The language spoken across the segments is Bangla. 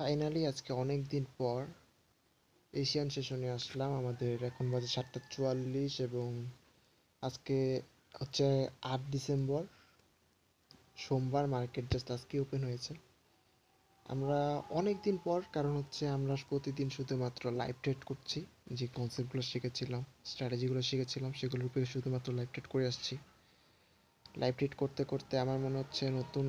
ফাইনালি আজকে অনেক দিন পর এশিয়ান সেশনে আসলাম। আমাদের এখন বাজে 7:44 এবং আজকে হচ্ছে 8 ডিসেম্বর, সোমবার। মার্কেট জাস্ট আজকে ওপেন হয়েছে। আমরা অনেক দিন পর, কারণ হচ্ছে আমরা প্রতিদিন শুধুমাত্র লাইভ ট্রেড করছি। যে কনসেপ্টগুলো শিখেছিলাম, স্ট্র্যাটেজিগুলো শিখেছিলাম, সেগুলোর উপরে শুধুমাত্র লাইভ ট্রেড করে আসছি। লাইভ ট্রেড করতে করতে আমার মনে হচ্ছে নতুন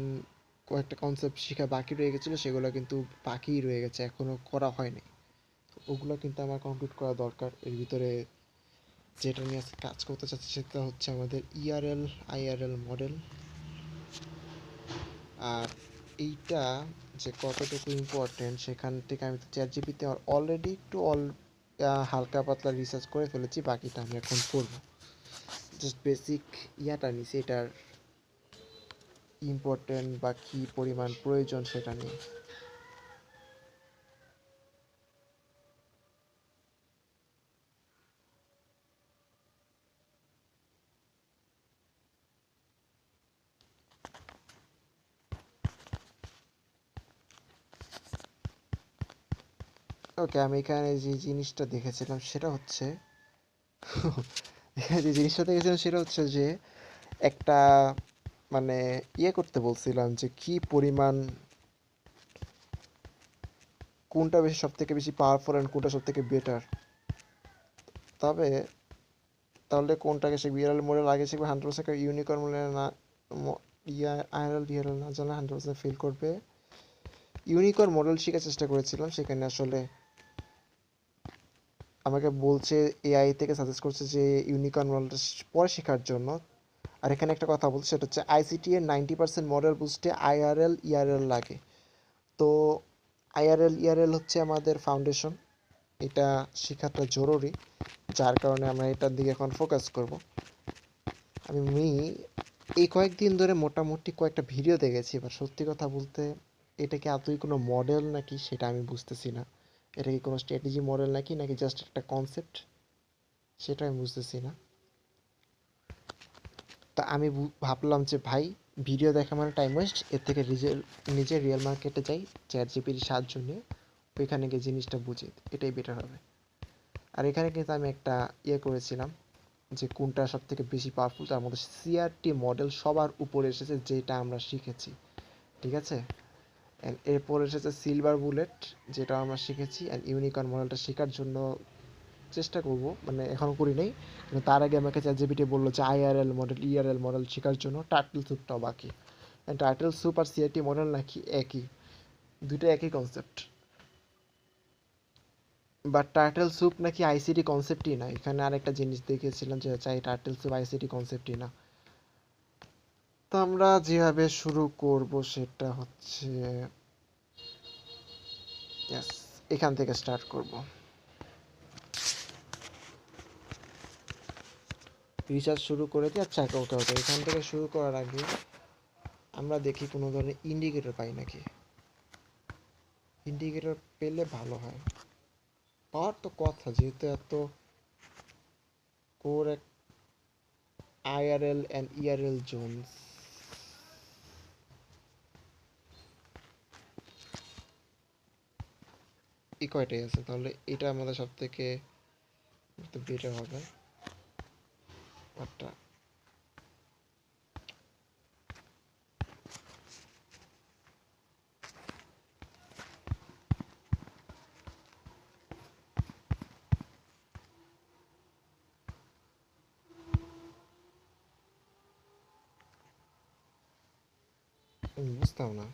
কয়েকটা কনসেপ্ট শেখা বাকি রয়ে গেছিলো, সেগুলো কিন্তু বাকিই রয়ে গেছে, এখনও করা হয়নি। ওগুলো কিন্তু আমার কমপ্লিট করা দরকার। এর ভিতরে যেটা নিয়ে আজকে কাজ করতে চাচ্ছি সেটা হচ্ছে আমাদের ইআরএল আইআরএল মডেল। আর এইটা যে কতটুকু ইম্পর্টেন্ট সেখান থেকে আমি তো চ্যাটজিপিতে অলরেডি একটু হালকা পাতলা রিসার্চ করে ফেলেছি, বাকিটা আমি এখন করবো। জাস্ট বেসিক ইয়াটা নিছি, এটার ইম্পর্টেন্ট বা কী পরিমাণ প্রয়োজন সেটা নিয়ে। ওকে, আমি এখানে যে জিনিসটা দেখেছিলাম সেটা হচ্ছে এখানে যে জিনিসটা দেখেছিলাম সেটা হচ্ছে যে একটা মানে করতে বলছিলাম যে কি পরিমাণ কোনটা বেশি সব থেকে বেশি পাওয়ারফুল অ্যান্ড কোনটা সব থেকে বেটার। তবে তাহলে কোনটাকে সে বিআরএল মডেল আগে শিখবে 100%, ইউনিকর্ন মডেল না আইআরএল ডিআরএল না জানলে 100% ফেল করবে। ইউনিকর্ন মডেল শেখার চেষ্টা করেছিলাম, সেখানে আসলে আমাকে বলছে এআই থেকে সাজেস্ট করছে যে ইউনিকর্ন মডেলটা পরে শেখার জন্য। আর এখানে একটা কথা বলছে, সেটা হচ্ছে আইসিটি এর 90% মডেল বুঝতে আইআরএল ইআরএল লাগে। তো আইআরএল ইআরএল হচ্ছে আমাদের ফাউন্ডেশন, এটা শেখাটা জরুরি, যার কারণে আমরা এটার দিকে এখন ফোকাস করব। আমি এই কয়েকদিন ধরে মোটামুটি কয়েকটা ভিডিও দেখেছি, এবার সত্যি কথা বলতে এটা কি আদৌ কোনো মডেল নাকি সেটা আমি বুঝতেছি না। এটা কি কোনো স্ট্র্যাটেজি মডেল নাকি নাকি জাস্ট একটা কনসেপ্ট, সেটা আমি বুঝতেছি না। তা আমি ভাবলাম যে ভাই, ভিডিও দেখা মানে টাইম ওয়েস্ট, এর থেকে নিজে রিয়েল মার্কেটে যাই, চ্যাট জিপির সাহায্য নিয়ে ওইখানে গিয়ে জিনিসটা বুঝি, এটাই বেটার হবে। আর এখানে কিন্তু আমি একটা করেছিলাম যে কোনটা সব থেকে বেশি পাওয়ারফুল, তার মধ্যে সিআরটি মডেল সবার উপরে এসেছে, যেটা আমরা শিখেছি। ঠিক আছে, অ্যান্ড এরপর এসেছে সিলভার বুলেট, যেটা আমরা শিখেছি। অ্যান্ড ইউনিকর্ন মডেলটা শেখার জন্য চেষ্টা করব, মানে এখনও করি নাই, কিন্তু তার আগে আমাকে চ্যাটজিপিটি বললো যে আইআরএল মডেল ইআরএল মডেল শেখার জন্য টার্টল স্যুপটাও বাকি। অ্যান্ড টার্টল স্যুপ আর সিআরটি মডেল নাকি একই, দুটো একই কনসেপ্ট। বাট টার্টল স্যুপ নাকি আইসিটি কনসেপ্টই না। এখানে আরেকটা জিনিস দেখেছিলাম যে চাই টার্টল স্যুপ আইসিটি কনসেপ্টই না। তো আমরা যেভাবে শুরু করব সেটা হচ্ছে ইয়াস, এখান থেকে স্টার্ট করব। রিসার্চ শুরু করে দিই। আচ্ছা, ওকে ওকে, এখান থেকে শুরু করার আগে আমরা দেখি কোনো ধরনের ইন্ডিকেটর পাই নাকি। ইন্ডিকেটর পেলে ভালো হয়। পাওয়ার তো কথা, যেহেতু এত কোর এক আইআরএল অ্যান্ড ইআরএল জোনস। এই কয়টাই আছে, তাহলে এটা আমাদের সব থেকে বেটার হবে। বাটটা বুঝতাম না,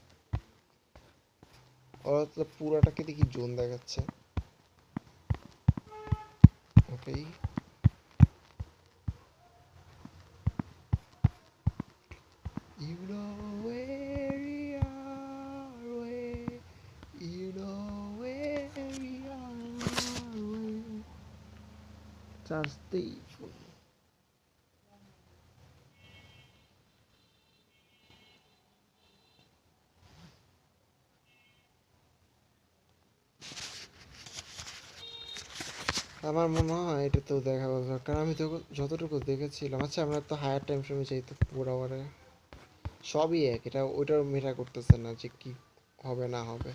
ওরা তো পুরাটাকে দেখি জোন দেখাচ্ছে। ওকে, you know where we are, where you know where we are, where just the আমার মনে হয় এটা তো দেখা দরকার। আমি তো যতটুকু দেখেছিলাম, আচ্ছা আমরা তো হায়ার টাইম ফ্রেমে চাই, তো 4 আওয়ারে সবই এক, এটা ওইটার মেটা করতেছে না যে কি হবে না হবে।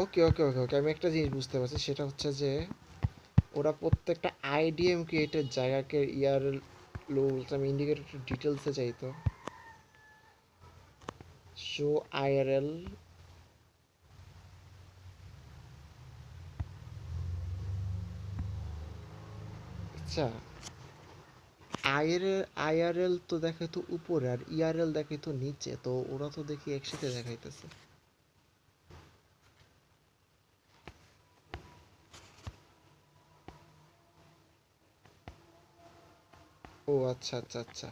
ওকে ওকে ওকে ওকে, আমি একটা জিনিস বুঝতে পারছি, সেটা হচ্ছে যে ওরা প্রত্যেকটা আইডিএম ক্রিয়েটের জায়গাকে ইয়ার লো বলতে আমি ইন্ডিকেটর ডিটেলসে চাইতো শো আইআরএল। আচ্ছা, আইআরএল তো দেখাইতো উপরে আর ইআরএল দেখাইতো নিচে, তো ওরা তো দেখি একসাথে দেখাইতেছে। ও আচ্ছা আচ্ছা আচ্ছা,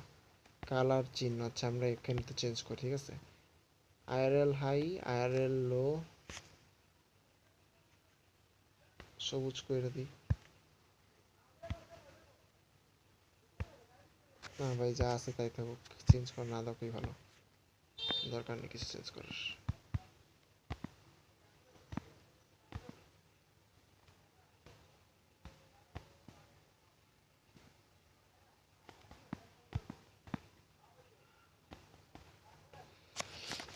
কালার চিহ্ন, আচ্ছা আমরা এখানে তো চেঞ্জ করি, ঠিক আছে। আইআরএল হাই, আইআরএল লো, সবুজ করে দিই। না ভাই, যা আছে তাই থাকুক, চেঞ্জ কর না দাও ভালো, দরকার নেই কিছু চেঞ্জ করার।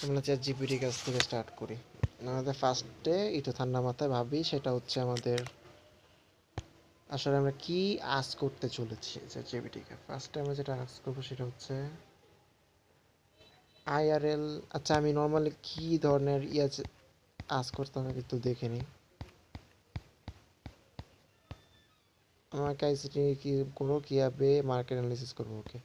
আমরা চ্যাট জিপিটির কাছ থেকে স্টার্ট করি। আমাদের ফার্স্টে একটু ঠান্ডা মাথায় ভাবি, সেটা হচ্ছে আমাদের আসলে আমরা কি আস করতে চলেছি চ্যাট জিপিটিকে। ফার্স্টে আমরা যেটা আস করবো সেটা হচ্ছে আইআরএল। আচ্ছা, আমি নর্মালি কি ধরনের আস করতাম আগে একটু দেখে নিই। আমাকে আইসিটি কি করো, কিভাবে মার্কেট অ্যানালিসিস করবো, ওকে।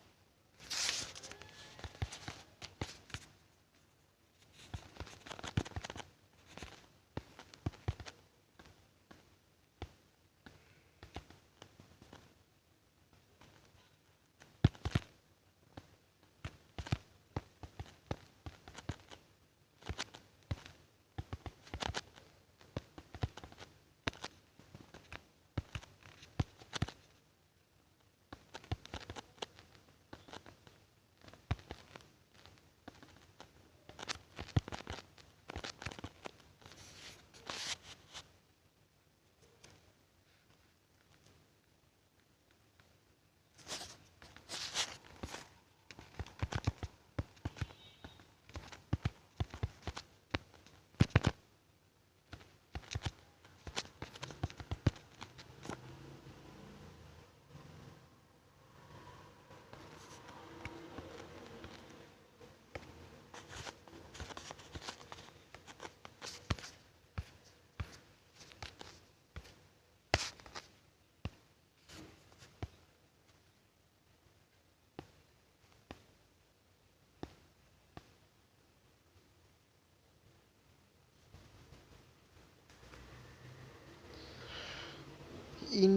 ইন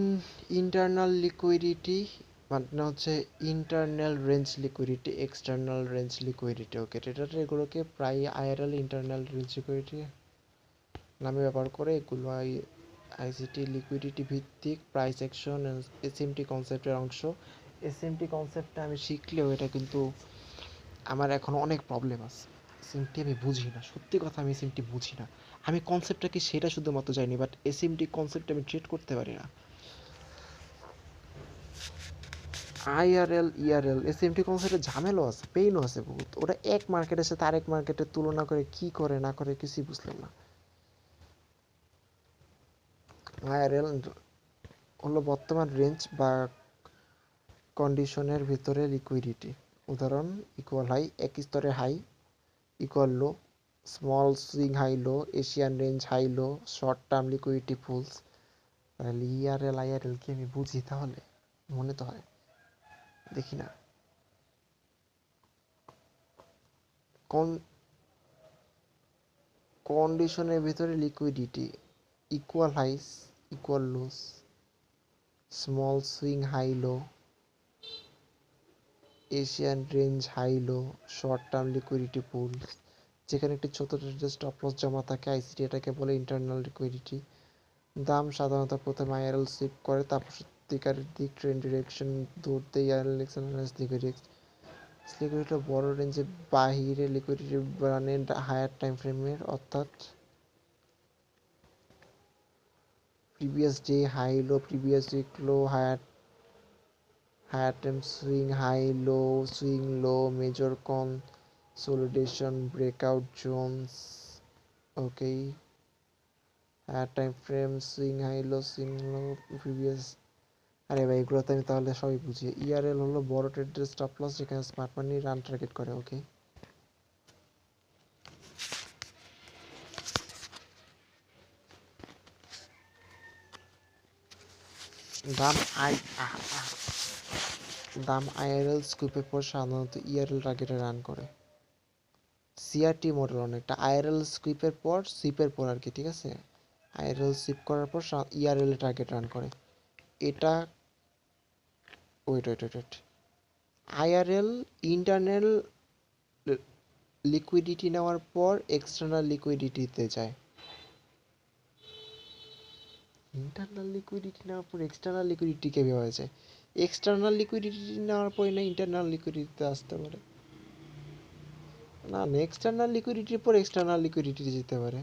ইন্টারনাল লিকুইডিটি মানে হচ্ছে internal range liquidity, external range liquidity, okay. ট্রেডাররা এগুলোকে প্রায় আইআরএল ইন্টারনাল রেঞ্জ লিকুইডিটি নামে ব্যবহার করে। এগুলো আইসিটি লিকুইডিটি ভিত্তিক প্রাইস অ্যাকশন এসএমটি কনসেপ্টের অংশ। এসএমটি কনসেপ্টটা আমি শিখলেও এটা কিন্তু আমার এখন অনেক প্রবলেম আছে। এসএমটি আমি বুঝি না, সত্যি কথা, আমি এসএমটি বুঝি না। আমি কনসেপ্টটা কি সেটা শুধুমাত্র জানি, বাট এসএমটি কনসেপ্ট আমি ট্রেড করতে পারি না। আইআরএল ইআরএল এসএমটি কনসেপ্টে ঝামেলাও আছে, পেইনও আছে বহুত। ওটা এক মার্কেটের সাথে আরেক মার্কেটের তুলনা করে কি করে না করে কিছুই বুঝলাম না। আইআরএল হলো বর্তমান রেঞ্জ বা কন্ডিশনের ভিতরে লিকুইডিটি। উদাহরণ ইকুয়াল হাই, এক স্তরে high equal low, small swing high low, Asian range high low, short term liquidity pools. তাহলে ইআরএল আইআরএল কি আমি বুঝি তাহলে? মনে তো হয়, দেখি না। কোন কন্ডিশনের ভিতরে liquidity, equal highs, equal lows, small swing high low, Asian range high low, short term liquidity pool. যেখানে একটি ছোট স্টপ লস জমা থাকে আইসিটি, এটাকে বলে ইন্টারনাল লিকুইডিটি। দাম সাধারণত প্রথমে আইআরএল স্লিপ করে, তারপর সত্যিকারের দিক ট্রেন্ড ডিরেকশন ধরতে আইআরএল লিকুইডিটি। লিকুইডিটি বড় রেঞ্জে বাহিরে লিকুইডিটি মানে হায়ার টাইম ফ্রেমের, অর্থাৎ previous day high low, previous week low, higher time swing high low, swing low, major consolidation breakout zones, okay. Time frame, swing high low, swing low, previous. আরে ভাই এগুলো তো আমি তাহলে সবই বুঝি। ইআরএল হলো বড় ট্রেডের স্টপ লস, যেখানে স্মার্ট মানি রান টার্গেট করে। ওকে, দাম আই দাম আইআরএল স্কুপের পর সাধারণত ইআরএল টার্গেটে রান করে। সিআরটি মডেল অনেকটা আইআরএল স্কুপের পর সুইপের পর আর কি, ঠিক আছে। আইআরএল সুইপ করার পর ইআরএল টার্গেট রান করে এটা। Wait wait wait wait IRL internal liquidity নেওয়ার পর এক্সটার্নাল লিকুইডিটিতে যায়। ইন্টারনাল লিকুইডিটি নেওয়ার পর এক্সটার্নাল লিকুইডিটি কীভাবে হয়েছে? এক্সটার্নাল লিকুইডিটি নেওয়ার পরে না ইন্টারনাল লিকুইডিটিতে আসতে পারে। না, এক্সটার্নাল লিকুইডিটির পর এক্সটার্নাল লিকুইডিটিতে যেতে পারে।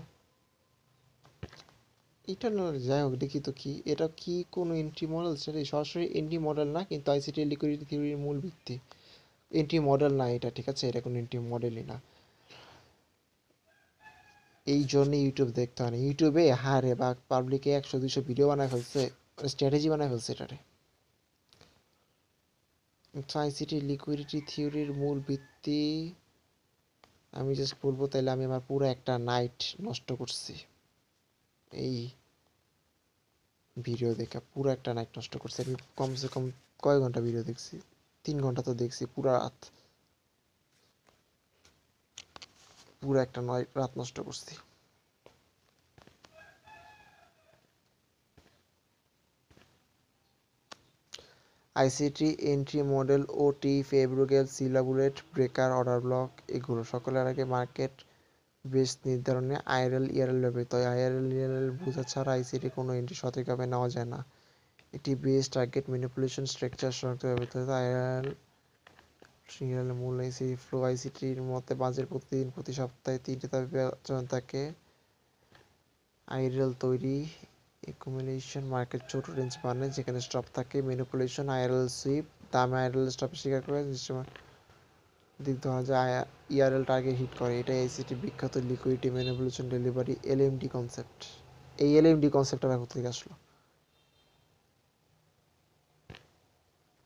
ইন্টারনাল, যাই হোক দেখি তো কি এটা, কি কোনো এন্ট্রি মডেল? সেটা সরাসরি এন্ট্রি মডেল না, কিন্তু আইসিটি লিকুইডিটি থিওরির মূল ভিত্তি। এন্ট্রি মডেল না এটা, ঠিক আছে, এটা কোনো এন্ট্রি মডেলই না। এই জন্য ইউটিউব দেখতে হয় না। ইউটিউবে হারে বা পাবলিকে 100-200 ভিডিও বানায় ফেলছে, স্ট্র্যাটেজি বানায় ফেলছে এটারে। আইসিটি লিকুইডিটি থিওরির মূল ভিত্তি আমি জাস্ট বলবো, তাইলে আমি আমার পুরো একটা নাইট নষ্ট করছি এই ভিডিও দেখে। পুরো একটা নাইট নষ্ট করছি আমি। কমসে কম কয় ঘন্টা ভিডিও দেখছি? 3 ঘন্টা তো দেখছি, পুরো রাত, পুরো একটা রাত নষ্ট করছি। আইসিটি এন্ট্রি মডেল, ওটি, ফেব্রুগেল, সিলাবুলেট, ব্রেকার, অর্ডার ব্লক, এগুলো সকলের আগে মার্কেট বেস নির্ধারণে আইআরএল ইআরএল ব্যবহৃত হয়। আইআরএল ইআরএল বোঝা ছাড়া আইসিটি কোনো এন্ট্রি সঠিকভাবে নেওয়া যায় না। এটি বেস, টার্গেট, ম্যানিপুলেশন, স্ট্রাকচার শনাক্ত ব্যবহৃত হয়। আইআরএল মূল আইসিটি ফ্লো। আইসিটির মতে বাজেট প্রতিদিন, প্রতি সপ্তাহে 3টে ধাপে থাকে। আইআরএল তৈরি, একুমুলেশন, মার্কেট ছোট রেঞ্জ মানে যেখানে স্টপ থাকে। ম্যানিপুলেশন, আইআরএল সুইপ, দামে আইআরএল স্টপ স্বীকার করে দিক ধরা যায় ইআরএল টার্গেট হিট করে। এটাই আইসিটি বিখ্যাত লিকুইডিটি ম্যানিপুলেশন ডেলিভারি এলএমডি কনসেপ্ট। এই এলএমডি কনসেপ্টটা কোথা থেকে আসলো?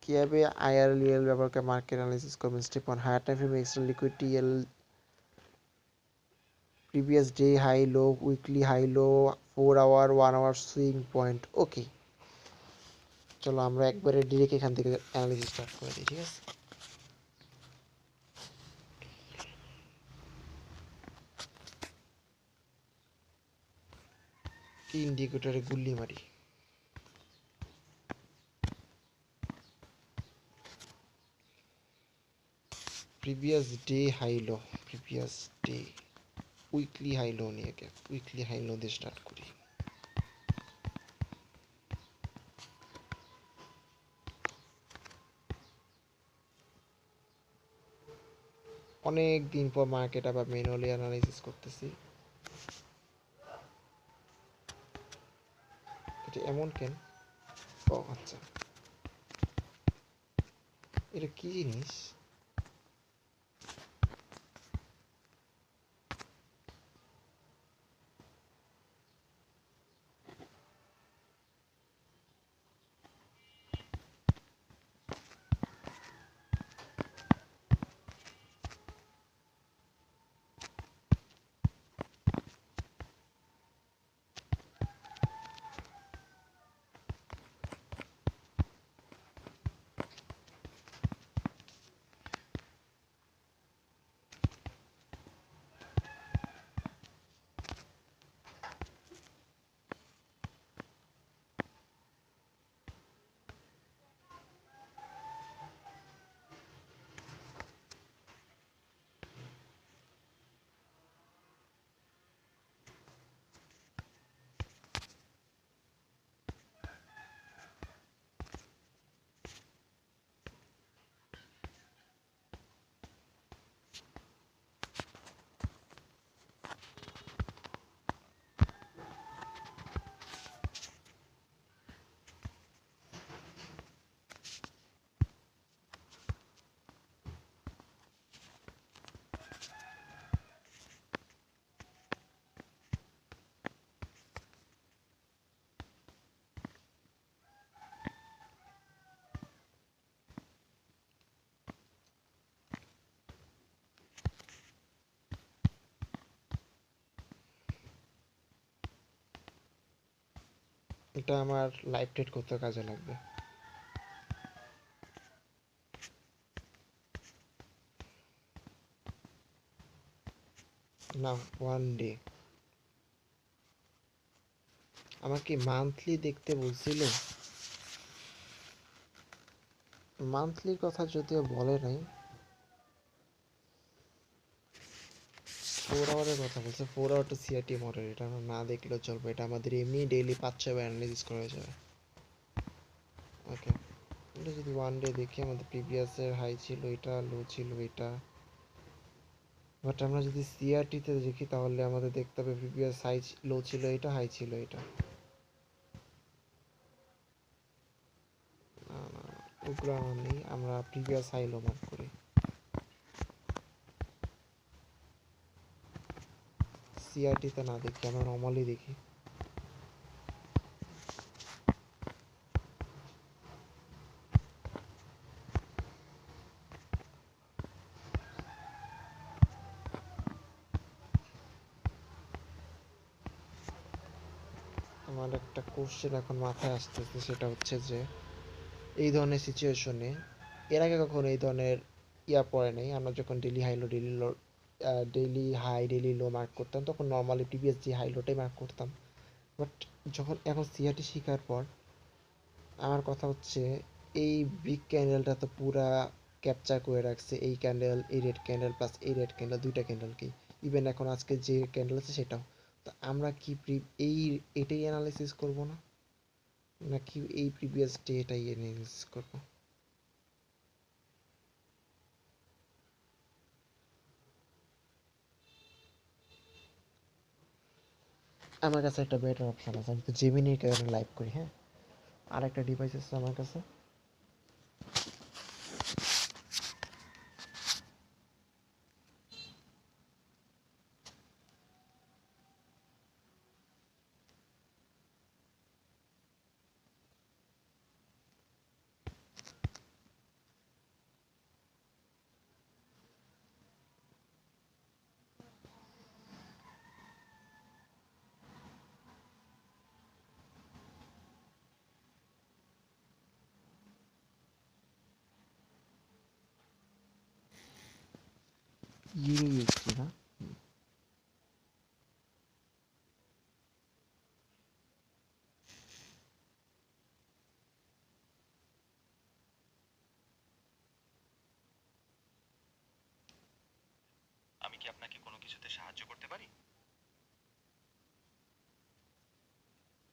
কিভাবে আইআরএল ইএল ব্যবহার করে মার্কেট অ্যানালাইসিস করবেন? Step 1, higher time frame extra liquidity L, previous day high low, weekly high low, 4 hour, 1 hour swing point. Okay, চলো আমরা একবারে ডিরেক্ট এখান থেকে অ্যানালিসিস স্টার্ট করে দিই, ঠিক আছে। ইন্ডিকেটরে গুল্লি মারি। Previous day high low, previous day, weekly high low নিয়ে গে, উইকলি হাই লো দিয়ে স্টার্ট করি। অনেক দিন পর মার্কেট আবার ম্যানুয়ালি অ্যানালাইসিস করতেছি। এটা এমন কেন? ও আচ্ছা, এটা কি জিনিস? এটা আমার লাইভ ট্রেড করতে কাজে লাগবে। না, 1 ডে। আমাকে মান্থলি দেখতে বলছিল। মান্থলির কথা যদিও বলে নাই, 4 আওয়ারের কথা বলছে। 4 আওয়ার টু সিআরটি মডেল, এটা আমরা না দেখলেও চলবে। এটা আমাদের এমনি ডেইলি 5-6 বার অ্যানালাইসিস করা হয়ে যাবে। ওকে, এটা যদি 1 ডে দেখি, আমাদের প্রিভিয়াসের হাই ছিল এটা, লো ছিল এটা। বাট আমরা যদি সিআরটিতে দেখি তাহলে আমাদের দেখতে হবে প্রিভিয়াস হাই লো ছিল এটা, হাই ছিল এটা। না না, ওগুলো আমার নেই, আমরা প্রিভিয়াস হাই লো মার্ক করি। সিআরটিতে না দেখি, আমরা নর্মালি দেখি। আমার একটা কোশ্চেন এখন মাথায় আসতেছে, সেটা হচ্ছে যে এই ধরনের সিচুয়েশনে এর আগে কখনো এই ধরনের পড়ে নাই। আমরা যখন daily high low daily high daily low mark করতাম, তখন নর্মালি প্রিভিয়াস যে হাই লোটাই মার্ক করতাম। বাট যখন এখন সিআরটি শেখার পর আমার কথা হচ্ছে, এই বিগ ক্যান্ডেলটা তো পুরা ক্যাপচার করে রাখছে এই ক্যান্ডেল, এই রেড ক্যান্ডেল প্লাস এই রেড ক্যান্ডেল, দুইটা ক্যান্ডেলকেই। ইভেন এখন আজকে যে ক্যান্ডেল আছে সেটাও। তো আমরা কি এই এটাই অ্যানালাইসিস করব না, নাকি এই প্রিভিয়াস ডে এটাই অ্যানালাইসিস করব? আমার কাছে একটা বেটার অপশন আছে, আমি তো জেমিনির কারণে লাইভ করি। হ্যাঁ, আর একটা ডিভাইস আছে আমার কাছে, ইউরো ইউএসডি না। আমি কি আপনাকে কোনো কিছুতে সাহায্য করতে পারি?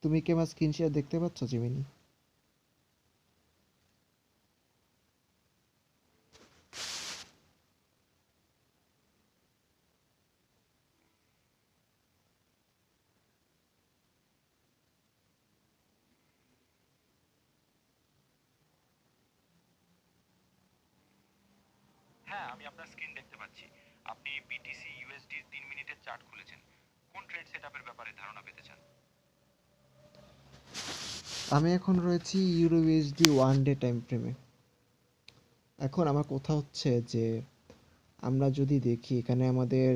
তুমি কি আমার স্ক্রিন শেয়ার দেখতে পাচ্ছ জেমিনি? হ্যাঁ, আমি আপনার স্ক্রিন দেখতে পাচ্ছি। আপনি বিটিসি ইউএসডি 3 মিনিটের চার্ট খুলেছেন। কোন ট্রেড সেটআপের ব্যাপারে ধারণা পেতে চান? আমি এখন রয়েছি ইউরো ইউএসডি 1 ডে টাইম ফ্রেমে। এখন আমার কথা হচ্ছে যে আমরা যদি দেখি, এখানে আমাদের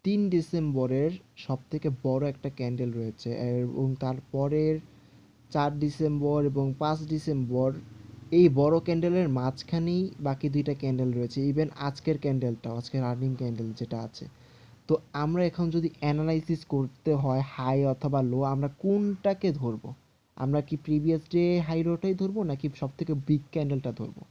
3 ডিসেম্বরের সব থেকে বড় একটা ক্যান্ডেল রয়েছে, এবং তারপরের 4 ডিসেম্বর এবং 5 ডিসেম্বর, এই বড় ক্যান্ডেলের মাঝখানেই বাকি দুইটা ক্যান্ডেল রয়েছে। ইভেন আজকের ক্যান্ডেলটা, আজকের আর্নিং ক্যান্ডেল যেটা আছে। তো আমরা এখন যদি অ্যানালাইসিস করতে হয় হাই অথবা লো, আমরা কোনটাকে ধরবো? আমরা কি প্রিভিয়াস ডে হাই লোটাই ধরবো, নাকি সব থেকে বিগ ক্যান্ডেলটা ধরবো?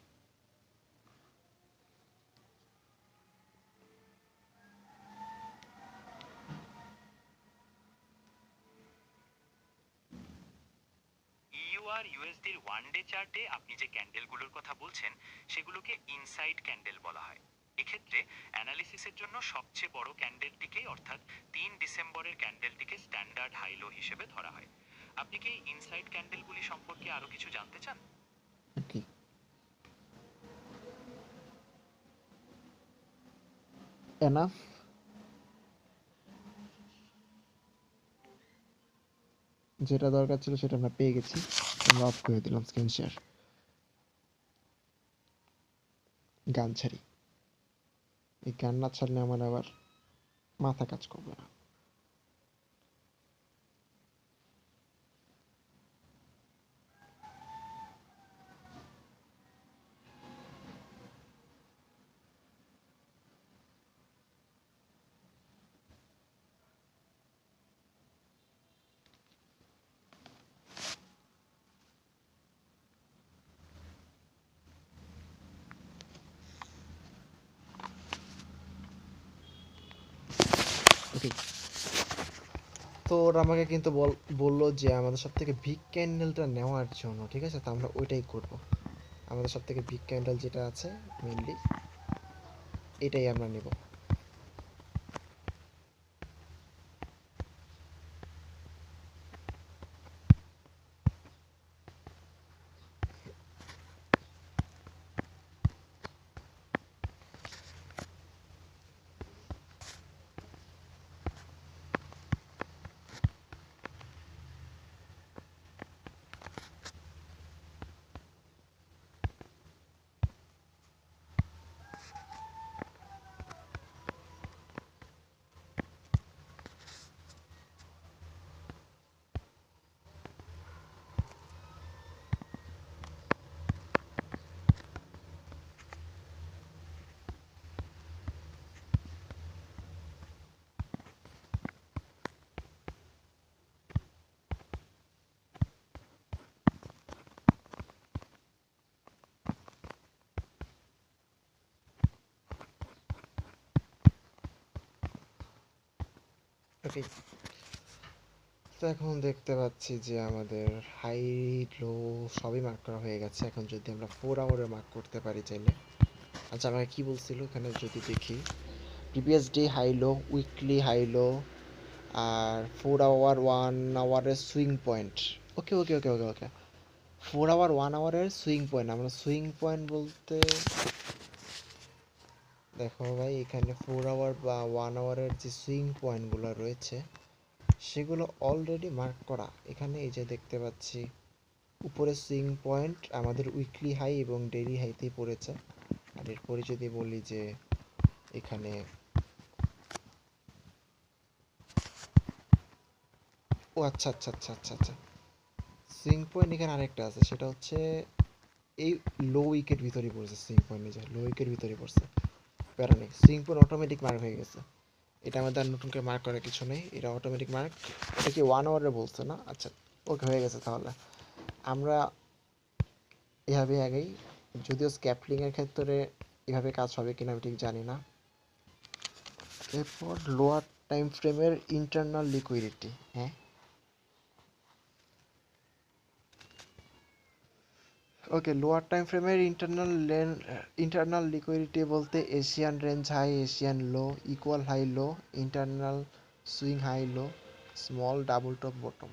ইউআর ইউএসডির 1 ডে চার্টে আপনি যে ক্যান্ডেলগুলোর কথা বলছেন সেগুলোকে ইনসাইড ক্যান্ডেল বলা হয়। এক্ষেত্রে অ্যানালিসিসের জন্য সবচেয়ে বড় ক্যান্ডেলটিকেই, অর্থাৎ 3 ডিসেম্বরের ক্যান্ডেলটিকে স্ট্যান্ডার্ড হাই লো হিসেবে ধরা হয়। আপনি কি ইনসাইড ক্যান্ডেলগুলি সম্পর্কে আরো কিছু জানতে চান? ওকে, এনাফ। যেটা দরকার ছিল সেটা আমরা পেয়ে গেছি। আমরা অফ করে দিলাম স্ক্রিন শেয়ার। গান ছাড়ি, এই গান না ছাড়লে আমার আবার মাথা কাজ করবে না। ওকে, তো ওরা আমাকে কিন্তু বললো যে আমাদের সব থেকে বিগ ক্যান্ডেলটা নেওয়ার জন্য, ঠিক আছে, তো আমরা ওইটাই করব। আমাদের সব থেকে বিগ ক্যান্ডেল যেটা আছে মেনলি এটাই আমরা নেব। ওকে, তো এখন দেখতে পাচ্ছি যে আমাদের হাই লো সবই মার্ক করা হয়ে গেছে। এখন যদি আমরা 4 আওয়ারে মার্ক করতে পারি চাইলে। আচ্ছা, আমাকে কি বলছিল এখানে যদি দেখি, previous day high low, weekly high low, আর 4 আওয়ার 1 আওয়ারের swing point. Okay okay okay okay okay, 4 hour 1 আওয়ারের সুইং পয়েন্ট। আমরা সুইং পয়েন্ট বলতে দেখো ভাই, এখানে 4 আওয়ার বা 1 আওয়ারের যে সুইং পয়েন্টগুলো রয়েছে সেগুলো অলরেডি মার্ক করা। এখানে এই যে দেখতে পাচ্ছি উপরে সুইং পয়েন্ট আমাদের উইকলি হাই এবং ডেইলি হাইতেই পড়েছে। আর এরপরে যদি বলি যে এখানে, ও আচ্ছা আচ্ছা আচ্ছা আচ্ছা আচ্ছা, সুইং পয়েন্ট এখানে আরেকটা আছে, সেটা হচ্ছে এই লো উইকেট ভিতরে পড়ছে। সুইং পয়েন্ট নিজে লো উইকেট ভিতরে পড়ছে, প্যারা নেই, সুইং পয়েন্ট অটোমেটিক মার্ক হয়ে গেছে। এটা আমাদের আর নতুন করে মার্ক করার কিছু নেই, এটা অটোমেটিক মার্ক। এটা কি 1 আওয়ারে বলছে না? আচ্ছা, ওকে, হয়ে গেছে। তাহলে আমরা এভাবে আগেই, যদিও স্ক্যাপলিংয়ের ক্ষেত্রে এভাবে কাজ হবে কিনা আমি ঠিক জানি না। এরপর লোয়ার টাইম ফ্রেমের ইন্টারনাল লিকুইডিটি। হ্যাঁ, ওকে, লোয়ার টাইম ফ্রেমের ইন্টারনাল লিকুইডিটি বলতে Asian range high, Asian low, equal high low, internal swing high low, small double top bottom.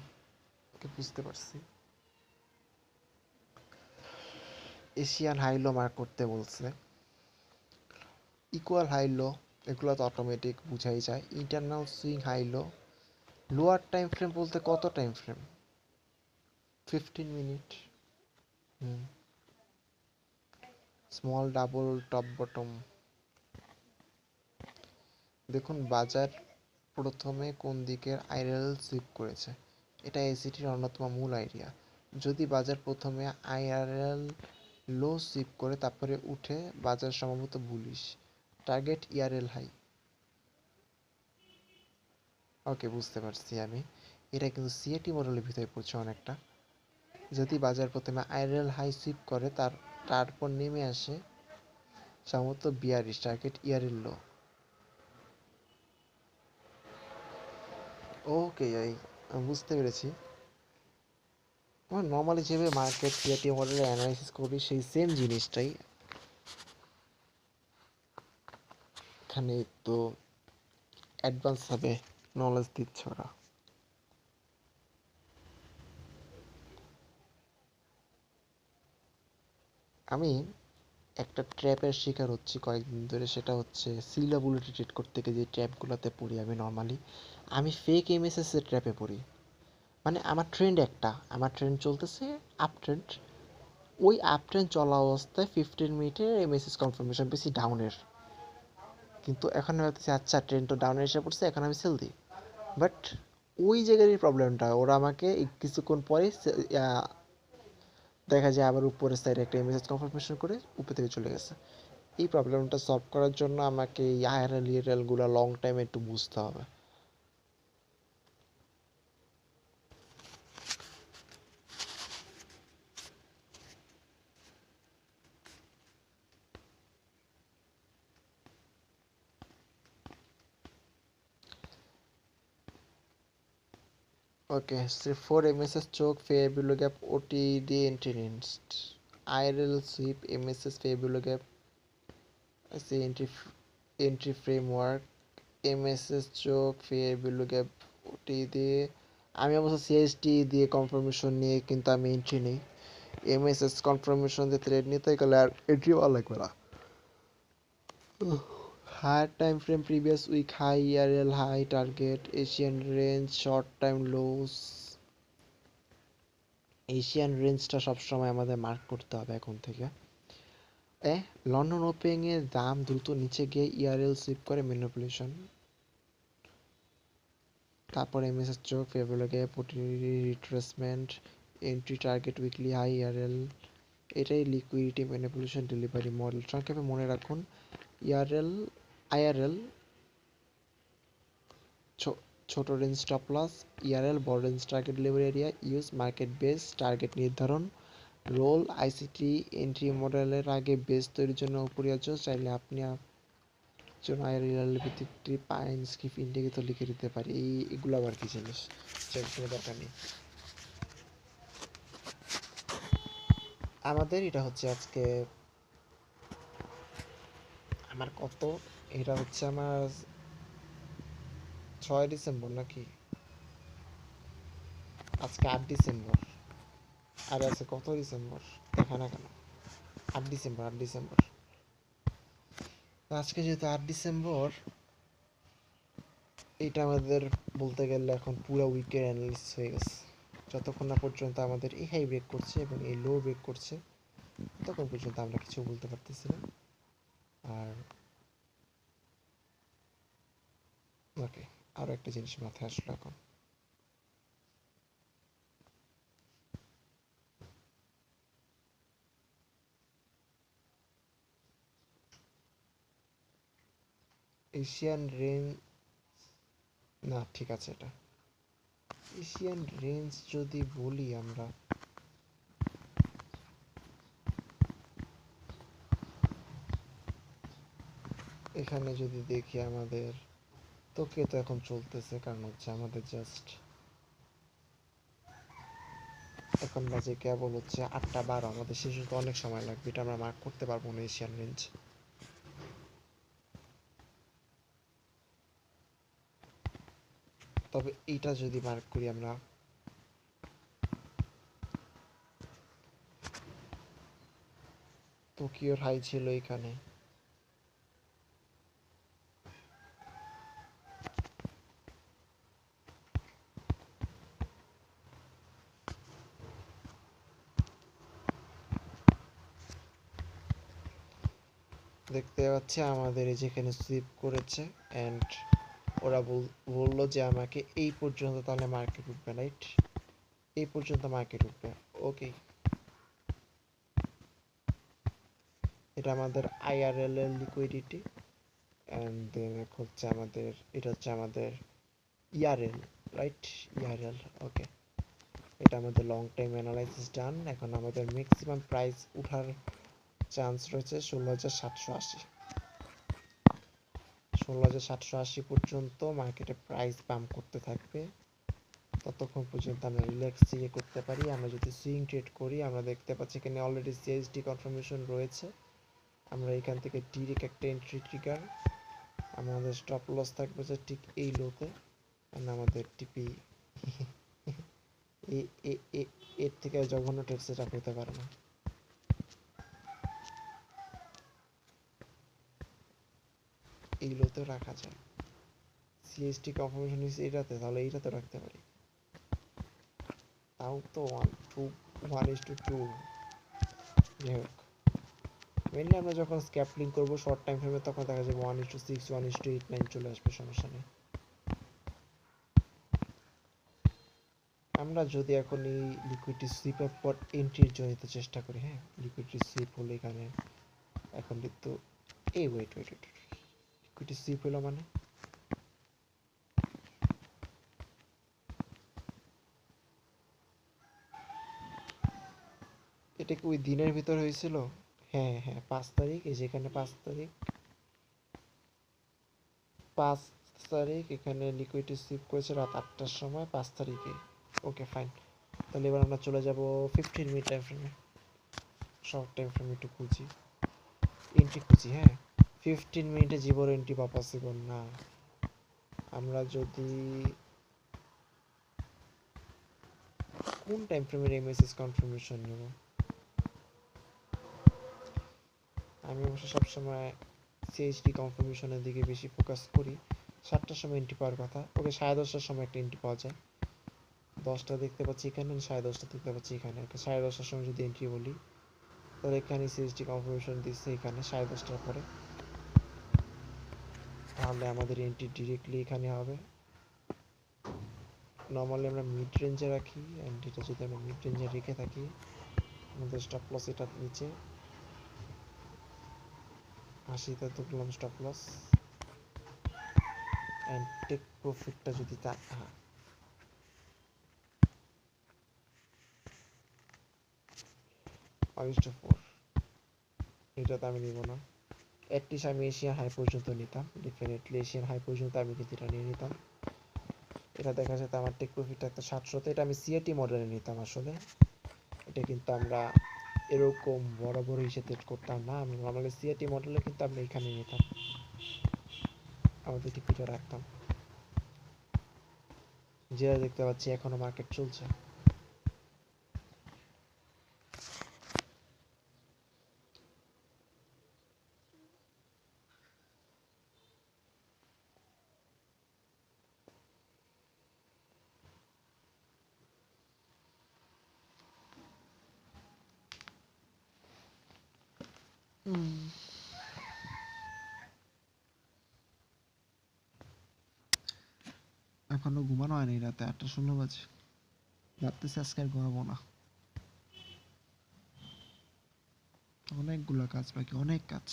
Okay, বুঝতে পারছি। এশিয়ান হাই লো মার্ক করতে বলছে, ইকুয়াল হাই লো এগুলো তো অটোমেটিক বুঝাই যায়। Internal swing high low, lower time frame বলতে কত টাইম ফ্রেম? 15 মিনিট। Hmm, small double top bottom. দেখুন বাজার প্রথমে কোন দিকের আইআরএল সুইপ করেছে, এটা এসিটির অন্যতম মূল আইডিয়া। যদি বাজার প্রথমে আইআরএল লো সুইপ করে তারপরে উঠে, বাজার সম্ভবত bullish. Target ERL high. Okay, বুঝতে পারছি আমি। এটা কিন্তু সিএটি মডেলের ভিতরে পড়ছে অনেকটা। যদি বাজার প্রথমে আইআরএল হাই সুইপ করে তারপর নেমে আসে, সম্ভবত বিয়ারিশ, টার্গেট ইয়ারের লো। ওকে, আমি বুঝতে পেরেছি। আমার নর্মালি যেভাবে মার্কেট সিআরটি মডেলের অ্যানালাইসিস করি সেই সেম জিনিসটাই এখানে, তো অ্যাডভান্স ভাবে নলেজ দিচ্ছে ওরা। আমি একটা ট্র্যাপের শিকার হচ্ছি কয়েকদিন ধরে, সেটা হচ্ছে সিলাবুলিটি ট্রেড করতে গিয়ে যে ট্র্যাপগুলোতে পড়ি আমি নর্মালি, আমি ফেক এমএসএস এর ট্র্যাপে পড়ি। মানে আমার ট্রেন্ড একটা, আমার ট্রেন্ড চলতেছে আপ ট্রেন্ড, ওই আপ ট্রেন্ড চলা অবস্থায় 15 মিনিটের এমএসএস কনফার্মেশন পেয়েছি ডাউনের। কিন্তু এখন আমি ভাবতেছি আচ্ছা ট্রেন্ড তো ডাউনে এসে পড়ছে, এখন আমি সেল দিই। বাট ওই জায়গারই প্রবলেমটা, ওরা আমাকে কিছুক্ষণ পরে দেখা যায় আবার উপরের সাইডে একটা মেসেজ কনফার্মেশন করে উপর থেকে চলে গেছে। এই প্রবলেমটা সলভ করার জন্য আমাকে এই আইআরএল ইআরএলগুলো লং টাইমে একটু বুঝতে হবে। Okay, 4 MSS choch fair value gap OTE entry next IRL sweep MSS fair value gap C entry framework MSS choch fair value gap OTE দিয়ে আমি অবশ্য সিএসটি দিয়ে কনফার্মেশন নিয়ে কিন্তু আমি এন্ট্রি নিই। এমএসএস কনফার্মেশন দিয়ে থ্রেড নিতে গেলে আর এন্ট্রি ভালো লাগবে না। Higher time frame previous week high ERL high target Asian range short time lows Asian রেঞ্জটা সবসময় আমাদের মার্ক করতে হবে এখন থেকে। লন্ডন ওপেনিং এর দাম দ্রুত নিচে গিয়ে ইআরএল সুইপ করে ম্যানিপুলেশন, তারপর MSS choch February retracement entry target weekly high ERL, এটাই লিকুইডিটি ম্যানিপুলেশন ডেলিভারি মডেল। সংক্ষেপে মনে রাখুন ইআরএল আইআরএল ছোট রেঞ্জ স্টপ লস, ইআরএল বড় range target delivery area use market base target নির্ধারণ, রোল আইসিটি এন্ট্রি মডেলের আগে বেস তৈরির জন্য অপরিহার্য। চাইলে আপনি জন্য আইআরএল ভিত্তিক পাইন স্কিপ ইন্ডিকেটর লিখে দিতে পারি। এগুলো আবার কি জিনিস, কোনো দরকার নেই আমাদের। এটা হচ্ছে আজকে আমার কত, এটা হচ্ছে আমার 6 ডিসেম্বর নাকি, আজকে 8 ডিসেম্বর। আর আছে কত ডিসেম্বর দেখা না কেন, 8 ডিসেম্বর 8 ডিসেম্বর। আজকে যেহেতু 8 ডিসেম্বর, এটা আমাদের বলতে গেলে এখন পুরো উইকের অ্যানালিসিস হয়ে গেছে। যতক্ষণ না পর্যন্ত আমাদের এই হাই ব্রেক করছে এবং এই লো ব্রেক করছে ততক্ষণ পর্যন্ত আমরা কিছু বলতে পারতেছি না। আর ওকে, আরও একটা জিনিস মাথায় আসলো এখন, এশিয়ান রেঞ্জ না ঠিক আছে, এটা এশিয়ান রেঞ্জ যদি বলি আমরা, এখানে যদি দেখি আমাদের টোকিও তো এখন চলতেছে, কারণ হচ্ছে আমাদের জাস্ট এখন বাজে কেবল হচ্ছে 8টা 12, আমাদের শেষ হতে অনেক সময় লাগবে, এটা আমরা মার্ক করতে পারবো না এশিয়ান রেঞ্জ। তবে এইটা যদি মার্ক করি আমরা, টোকিওর হাই ছিল এখানে, দেখতে পাচ্ছি আমাদের এই যেখানে সুইপ করেছে অ্যান্ড ওরা বললো যে আমাকে এই পর্যন্ত তাহলে মার্কেট উঠবে, রাইট? এই পর্যন্ত মার্কেট উঠবে, ওকে। এটা আমাদের আইআরএল এর লিকুইডিটি অ্যান্ড দেন হচ্ছে আমাদের, এটা হচ্ছে আমাদের ইআরএল, রাইট? ইআরএল, ওকে। এটা আমাদের লং টাইম অ্যানালাইসিস ডান। এখন আমাদের ম্যাক্সিমাম প্রাইস উঠার চান্স রয়েছে 16,780, 16,780 পর্যন্ত মার্কেটে প্রাইস পাম্প করতে থাকবে। ততক্ষণ পর্যন্ত আমরা রিল্যাক্স ইয়ে করতে পারি। আমরা যদি সুইং ট্রেড করি, আমরা দেখতে পাচ্ছি এখানে অলরেডি সিএসডি কনফার্মেশন রয়েছে। আমরা এখান থেকে ডিরেক্ট একটা এন্ট্রি ট্রিগার, আমাদের স্টপ লস থাকবে যে ঠিক এই লোতে, আমাদের টিপি এর থেকে জঘন্য ট্রেড সেটআপ হতে পারে না। এই লোতেও রাখা যায়, সিএসটি কনফার্মেশন নিচ্ছে এটাতে, তাহলে এইটাতে রাখতে পারি। তাও তো 1:2, যাই হোক। মেনলি আমরা যখন স্ক্যাপলিং করবো শর্ট টাইম ফ্রেমে, তখন দেখা যাবে 1:6, 1:8, 9 চলে আসবে, সমস্যা নেই। আমরা যদি এখন এই লিকুইডিটি সুইপের পর এন্ট্রির জন্য চেষ্টা করি, হ্যাঁ লিকুইডিটি সুইপ হলো এখানে, এখন কিন্তু এই ওয়েট লিকুইডিটি সুইপ হলো মানে এটা কি ওই দিনের ভিতর হয়েছিল? হ্যাঁ হ্যাঁ, 5 তারিখ, এই যেখানে 5 তারিখ, 5 তারিখ এখানে লিকুইডিটি সুইপ করেছে রাত 8টার সময় 5 তারিখে। ওকে ফাইন, তাহলে এবার আমরা চলে যাব 15 মিনিট টাইম ফ্রেমে। শর্ট টাইম ফ্রেম একটু খুঁজি, এন্ট্রি খুঁজি। হ্যাঁ, 15 মিনিটে জীবন এন্ট্রি বা পসিবল না। আমরা যদি কোন টাইম ফ্রেমের এমএসএস কনফার্মেশন নেব? আমি অবশ্য সবসময় সিএইচডি কনফার্মেশনের দিকে বেশি ফোকাস করি। 7টার সময় এন্ট্রি পাওয়ার কথা। ওকে, 10:30টার সময় একটা এন্ট্রি পাওয়া যায়। 10টা দেখতে পাচ্ছি এখানে, 10:30 দেখতে পাচ্ছি এখানে। ওকে, 10:30টার সময় যদি এন্ট্রি বলি, তাহলে এখানে সিএইচডি কনফার্মেশন দিচ্ছে এখানে 10:30টার পরে। তাহলে আমাদের এন্ট্রি ডিরেক্টলি এখানে হবে। নর্মালি আমরা মিড রেঞ্জে রাখি, অ্যান্ড এটা যদি আমরা মিড রেঞ্জে রেখে থাকি, আমাদের স্টপ লস এটার নিচে 80তে তুললাম স্টপ লস, অ্যান্ড টেক প্রফিটটা যদি তা, হ্যাঁ 5:4, এটাতে আমি নিব না। অ্যাটলিস্ট আমি এশিয়ান হাই পর্যন্ত নিতাম, ডেফিনেটলি এশিয়ান হাই পর্যন্ত আমি কিন্তু এটা নিয়ে নিতাম। এটা দেখা যেত আমার টেক প্রফিটটা একটা 700তে, এটা আমি সিআরটি মডেলে নিতাম আসলে। এটা কিন্তু আমরা এরকম বড় বড় হিসেবে করতাম না, আমি নর্মালি সিআরটি মডেলে কিন্তু আমরা এখানে নিতাম, আমাদের টিপিটা রাখতাম। যেটা দেখতে পাচ্ছি এখনো মার্কেট চলছে। এখনো ঘুমানো হয়নি, রাতে 8:16 বাজে। ভাবতেছি আজকে আর ঘুমাবো না, অনেকগুলো কাজ বাকি, অনেক কাজ।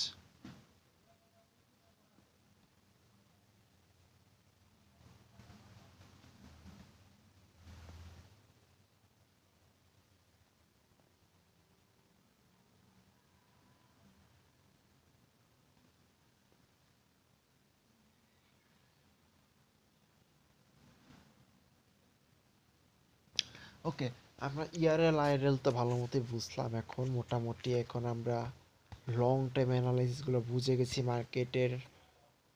ওকে, আমরা ইয়ারএল আইএরএল তো ভালো মতোই বুঝলাম এখন মোটামুটি। এখন আমরা লং টাইম অ্যানালাইসিসগুলো বুঝে গেছি, মার্কেটের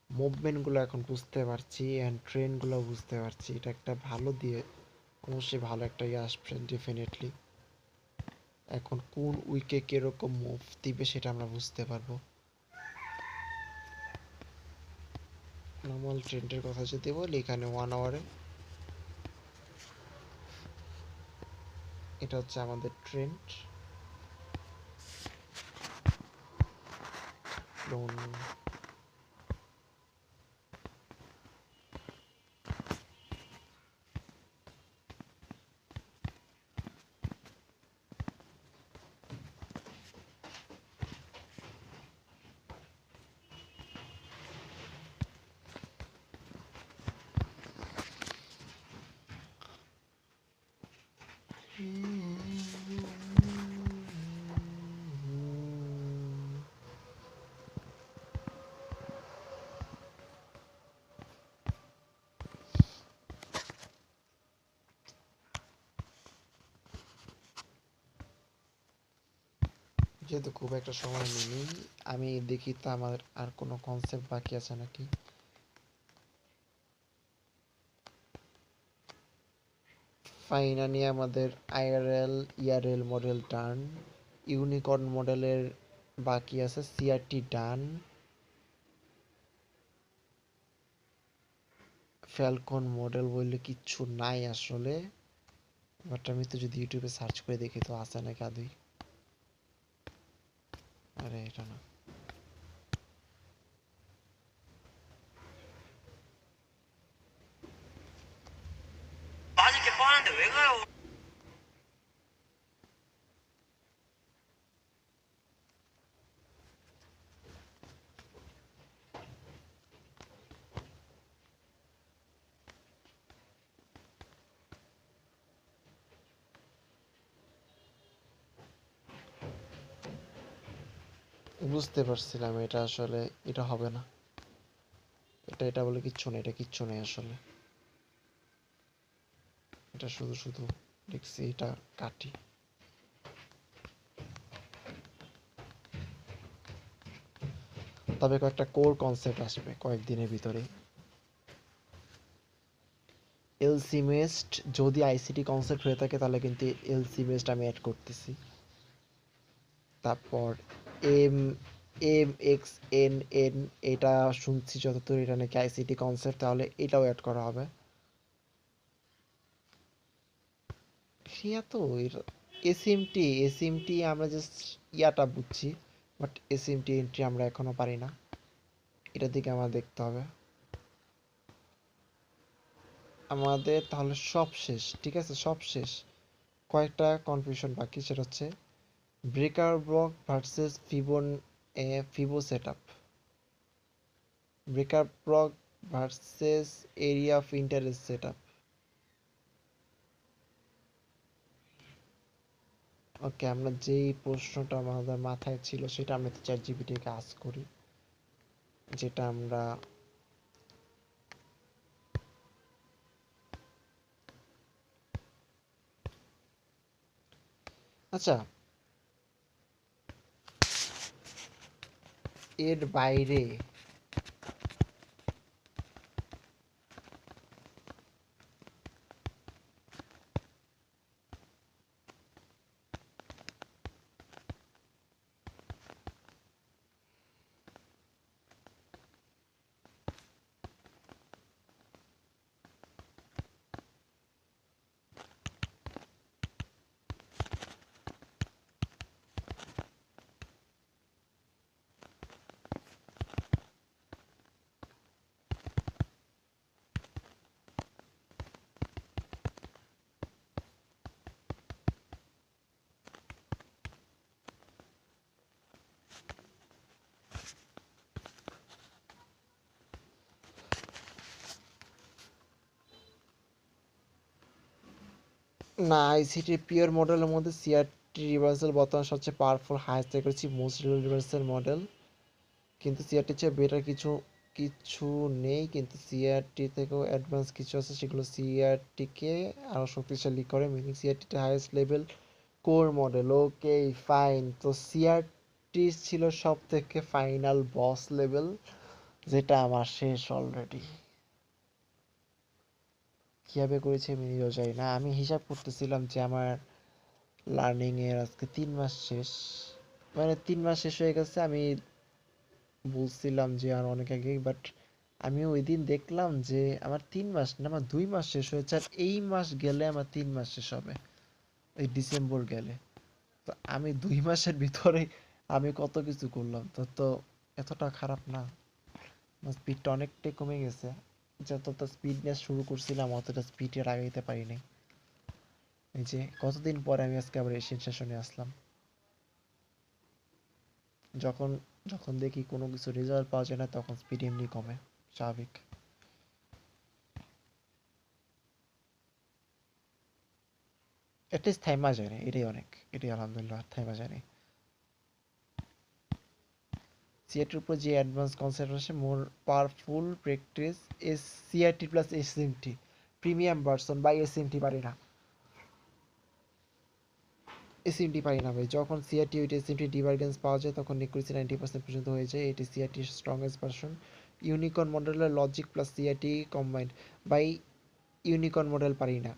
মুভমেন্টগুলো এখন বুঝতে পারছি, অ্যান্ড ট্রেন্ডগুলো বুঝতে পারছি। এটা একটা ভালো দিয়ে, অবশ্যই ভালো একটা ইয়ে আসবে ডেফিনেটলি। এখন কোন উইকে কিরকম মুভ দিবে সেটা আমরা বুঝতে পারবো। নর্মাল ট্রেন্ডের কথা যদি বলি, এখানে 1 আওয়ারে এটা হচ্ছে আমাদের ট্রেন্ড। যেহেতু খুব একটা সময় নেই, আমি দেখি তো আমার আর কোনো কনসেপ্ট বাকি আছে নাকি। ফাইনালি আমাদের আইআরএল ইআরএল মডেল ডান, ইউনিকর্ন মডেলের বাকি আছে, সিআরটি ডান, ফ্যালকন মডেল বললে কিচ্ছু নাই আসলে। বাট আমি তো যদি ইউটিউবে সার্চ করে দেখি তো আছে নাকি আদৌ। আরে এটা না, 맛있게 뻔한데 왜 가요? বুঝতে পারছিলাম এটা আসলে এটা হবে না। এটা এটা বলে কিচ্ছু নেই, এটা কিচ্ছু নেই আসলে। এটা শুধু শুধু লিখছি, এটা কাটি। তবে কয়েকটা কোর কনসেপ্ট আসবে কয়েকদিনের ভিতরে। এলসিমেস্ট যদি আইসিটি কনসেপ্ট হয়ে থাকে তাহলে কিন্তু এলসিমেস্ট আমি অ্যাড করতেছি। তারপর M M X N N, এটা শুনছি যতদূর এটা নাকি আইসিটি কনসেপ্ট, তাহলে এটাও অ্যাড করা হবে। তো এসএমটি এসএমটি আমরা জাস্ট ইয়াটা বুঝছি, বাট এসএমটি এন্ট্রি আমরা এখনো পারি না, এটার দিকে আমার দেখতে হবে। আমাদের তাহলে সব শেষ, ঠিক আছে, সব শেষ। কয়েকটা কনফিউশন বাকি, সেটা হচ্ছে breaker block versus fibo setup, breaker block versus area of interest setup. Okay, আমরা যেই প্রশ্নটা আমাদের মাথায় ছিল সেটা আমরা চ্যাট জিপিটিকে আস্ক করি, যেটা আমরা আচ্ছা এর বাইরে না, আইসিটি পিওর মডেলের মধ্যে সিআরটি রিভার্সাল বর্তমানে সবচেয়ে পাওয়ারফুল হাইয়েস্ট করেছি মোস্ট রিভার্সাল মডেল, কিন্তু সিআরটির চেয়ে বেটার কিছু কিছু নেই, কিন্তু সিআরটি থেকেও অ্যাডভান্স কিছু আছে, সেগুলো সিআরটিকে আরও শক্তিশালী করে, মিনিং সিআরটিতে highest level core model. Okay fine, তো সিআরটি ছিল সব থেকে ফাইনাল বস লেভেল, যেটা আমার শেষ অলরেডি। কিভাবে করেছি আমি নিজেও জানি না, আমি হিসাব করতেছিলাম যে আমার লার্নিং এর আজকে 3 মাস শেষ, মানে 3 মাস শেষ হয়ে গেছে, আমি বলছিলাম যে আর অনেক আগে, বাট আমি ওই দিন দেখলাম যে আমার 3 মাস না, আমার 2 মাস শেষ হয়েছে, আর এই মাস গেলে আমার 3 মাস শেষ হবে, এই ডিসেম্বর গেলে। তো আমি 2 মাসের ভিতরে আমি কত কিছু করলাম, তো তো এতটা খারাপ না, স্পিডটা অনেকটাই কমে গেছে, যতটা স্পিড নিয়ে শুরু করছিলাম অতটা স্পিডে আগাইতে পারিনি। এই যে কতদিন পরে আমি আজকে আবার এশিয়ান সেশনে আসলাম, যখন যখন দেখি কোনো কিছু রেজাল্ট পাওয়া যায় না তখন স্পিড এমনি কমে, স্বাভাবিক। অ্যাটলিস্ট থাইমা যায়নি, এটাই অনেক, এটাই আলহামদুলিল্লাহ, থাইমা যায়নি। সিআরটির উপর যে অ্যাডভান্স কনসেপ্ট আছে, more powerful practice S CRT plus SMT premium version, বা এসএমটি পারি না, এসএমটি পারি না ভাই। যখন সিআরটি উইথ এসএমটি ডিভার্গেন্স পাওয়া যায় তখন নিকুইসি 90% পর্যন্ত হয়ে যায়, এটি সিআরটির স্ট্রংগেস্ট ভার্সন। ইউনিকর্ন মডেলের logic plus CRT combined, by unicorn model পারি না।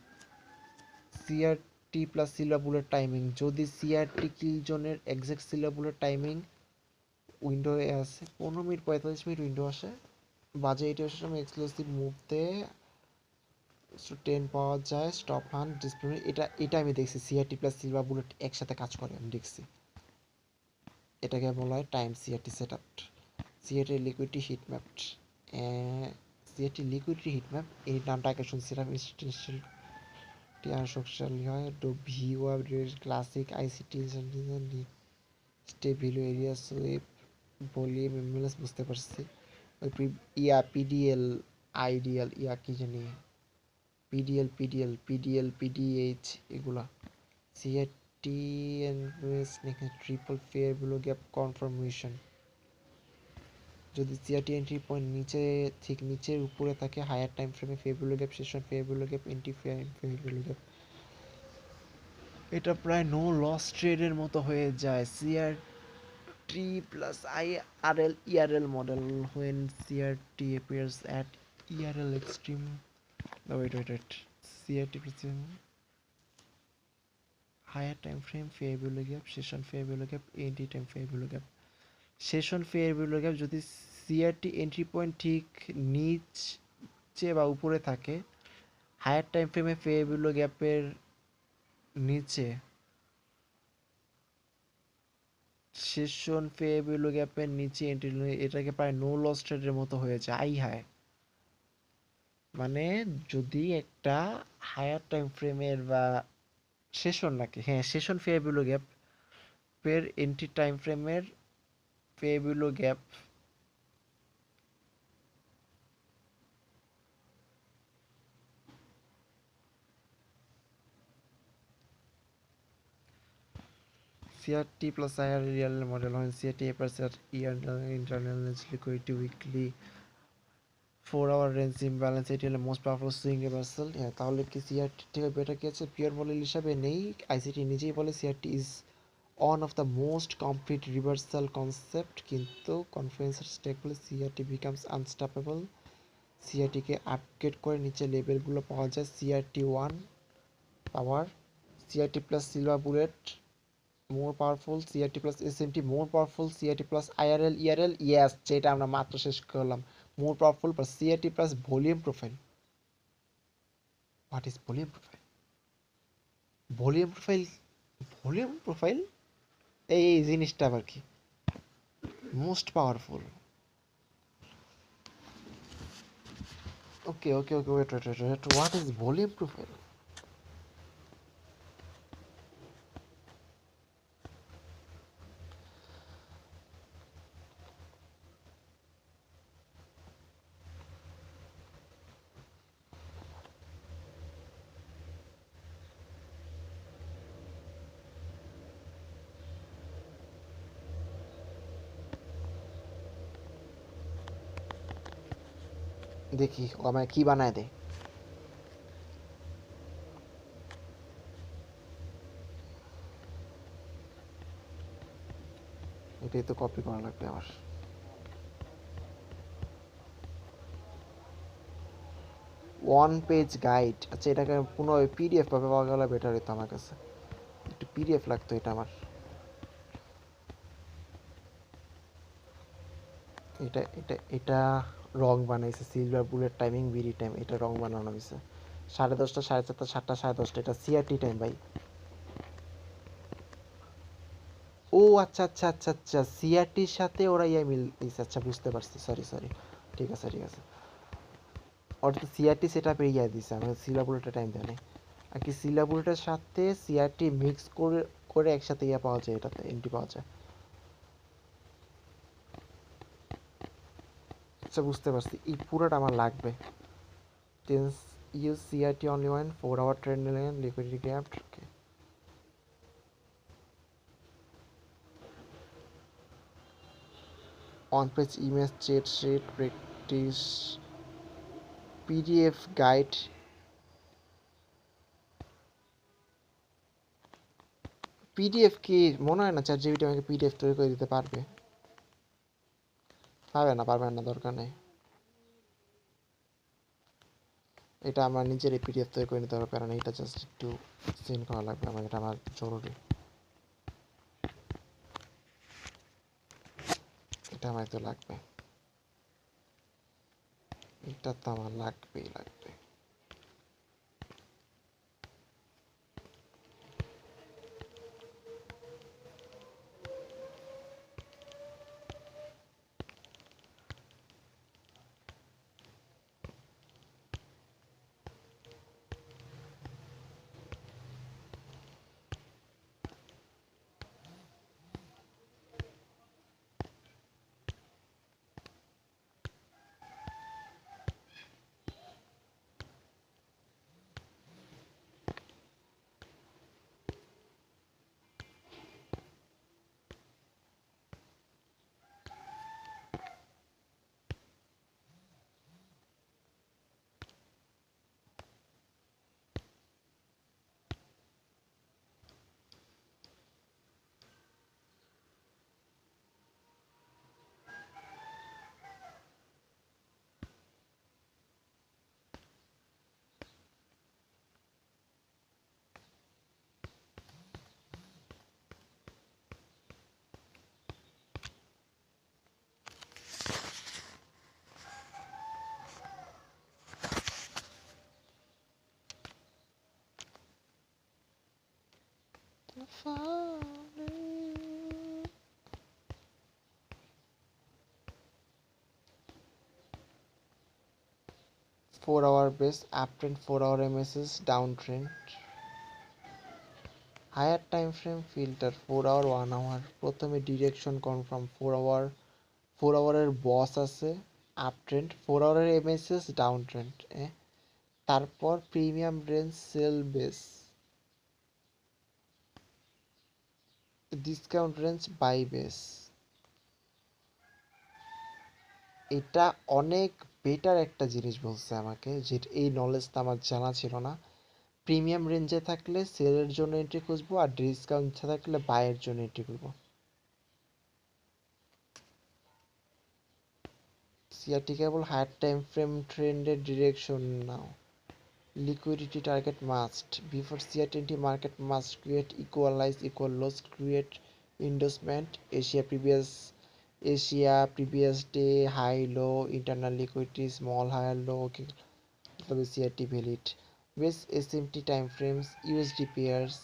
সিআরটি প্লাস সিলাবুলের টাইমিং, যদি সিআরটি কিল জোনের এক্সাক্ট সিলাবুলের টাইমিং উইন্ডোয়ে আছে 15 মিনিট 45 মিনিট উইন্ডো আসে, বাজে 80 সময় এক্সক্লুসিভ মুভতে 10 পাওয়া যায়, স্টপ হান ডিসপ্লে, এটা এটা আমি দেখছি সিআরটি প্লাস সিলভার বুলেট একসাথে কাজ করে, আমি দেখছি। এটাকে বলা হয় time CRT setup. CRT liquidity heat map, CRT liquidity heat map, এই নামটা আগে শুনছিলাম, ইনস্টেন্সিয়ালটি আর শক্তিশালী হয়, ডো ভিওয়া classic ICT step value area sweep volume MLS বুঝতে পারছি। ওই পিডিএল আইডিয়াল ইয়া কি জানি, পিডিএইচ এগুলা। CRT triple fair value gap confirmation, যদি সিআরটি এন্ট্রি পয়েন্ট নিচে ঠিক নিচের উপরে থাকে হায়ার টাইম ফ্রেমে fair value gap, session fair value gap, entry fair value gap, এটা প্রায় নো লস ট্রেডের মতো হয়ে যায়। CRT plus IRL ERL model, when CRT appears at ERL extreme, wait, CRT plus higher time frame fair value gap, session fair value gap, entry time fair value gap, session fair value gap যদি সিআরটি এন্ট্রি পয়েন্ট ঠিক নিচে বা উপরে থাকে, হায়ার টাইম ফ্রেমে ফেয়ার ভ্যালু গ্যাপের নিচে, সেশন ফেয়ার ভ্যালু গ্যাপের নিচে এন্ট্রি, এটাকে প্রায় নো লস ট্রেডের মতো হয়ে যায়। আই হায়, মানে যদি একটা হায়ার টাইম ফ্রেমের বা সেশন নাকি, হ্যাঁ সেশন ফেয়ার ভ্যালু গ্যাপের এন্ট্রি টাইম ফ্রেমের fair value gap CRT plus IR real model, when CRT appears at internal liquidity weekly 4 hour range imbalance, এটি হলো মোস্ট পাওয়ারফুল সুইং রিভার্সাল। হ্যাঁ, তাহলে কি সিআরটি থেকে বেটার কি আছে? পিওর মডেল হিসাবে নেই, আইসিটি নিজেই বলে CRT is on of the most complete reversal concept, কিন্তু কনফারেন্সের স্টেক বলে সিআরটি বিকামস আনস্টপেবল। সিআরটিকে আপগ্রেড করে নিচে লেভেলগুলো পাওয়া যায়, সিআরটি ওয়ান পাওয়ার, CRT plus silver bullet more powerful, CRT plus SMT more powerful, CRT plus IRL ERL, yes, যেটা আমরা মাত্র শেষ করলাম, more powerful plus CRT plus volume profile. What is volume profile? volume profile volume profile এই জিনিসটা আবার কি? most powerful. Okay, wait, what is volume profile? দেখি ও আমায় কি বানায় দেয়। এটাই তো কপি করা লাগবে আমার। ওয়ান পেজ গাইড, আচ্ছা এটাকে পুরো পিডিএফ ভাবে পাওয়া গেলে বেটার হতো আমার কাছে, একটু পিডিএফ লাগতো এটা আমার। এটা রং বানাইছে silver bullet timing BD time, এটা রং বানানো হয়েছে 10:30, 4:30, 7টা, 10:30, এটা সিআরটি টাইম ভাই। ও আচ্ছা, সিআরটির সাথে ওরা মিল দিয়েছে, আচ্ছা বুঝতে পারছি, সরি, ঠিক আছে ওটা তো সিআরটি সেটা পেয়ে দিয়েছে, আমি সিলভার বুলেটের টাইম দেয় নাই আর কি, সিলভার বুলেটের সাথে সিআরটি মিক্স করে করে একসাথে পাওয়া যায়, এটাতে এন্ট্রি পাওয়া যায়। আচ্ছা বুঝতে পারছি, এই পুরোটা আমার লাগবে। Tense use CRT only when 4 hour trend line liquidity gap. Okay. On page image chat sheet practice PDF guide. PDF কি মনে হয় না ChatGPT আমাকে PDF তৈরি করে দিতে পারবে? পারবে না, দরকার নেই। এটা আমার নিজের PDF তৈরি করে নিতে হবে, কারণ এটা জাস্ট একটু সেন্ড করা লাগবে আমার, এটা আমার জরুরি, এটা আমার তো লাগবে, এটা তো আমার লাগবেই লাগবে। Falling. 4 hour base, uptrend, 4 hour MSS, downtrend. Higher time frame filter 4 hour 1 hour প্রথমে ডিরেকশন কনফার্ম 4 hour বস আছে uptrend 4 hour MSS down trend তারপর premium range sell base discount range buy base এটা অনেক বেটার একটা জিনিস বলছে আমাকে যে এই নলেজটা আমার জানা ছিল না প্রিমিয়াম রেঞ্জে থাকলে সেলের জন্য এন্ট্রি খুঁজবো আর ডিসকাউন্ট থাকলে বাইয়ের জন্য এন্ট্রি করবো CRT cable higher time frame trended direction now. Liquidity target must. Before CRT market must create equalize equal loss create endorsement. Asia previous day high low internal liquidity small higher low okay. তবে CRT valid. With SMT time frames USD pairs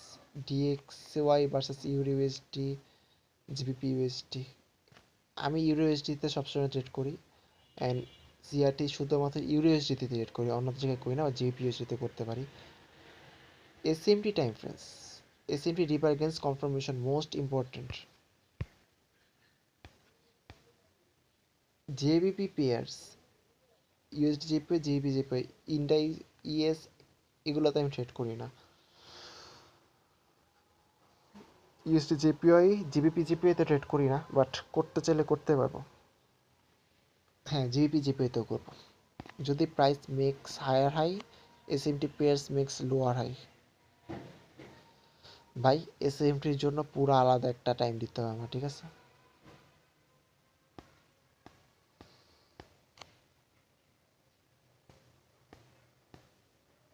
DXY versus EURUSD GBP USD আমি EURUSD তে সবসময় ট্রেড করি অ্যান্ড সিআরটি শুধুমাত্র ইউরোএসডিতে ট্রেড করি অন্য জায়গায় করি না বা জিপিইউএসডিতে করতে পারি SMT time frames SMT divergence confirmation most important GBP pairs USD JPY GB JPY indices এগুলোতে আমি ট্রেড করি না ইউএসডি জিপিআই জিবিপি জিপিআইতে ট্রেড করি না বাট করতে চাইলে করতে পারবো হ্যাঁ জিবিপি জিপিআইতেও করবো যদি price makes higher high SMT pairs makes lower high ভাই এসএমটির জন্য পুরো আলাদা একটা টাইম দিতে হবে আমার ঠিক আছে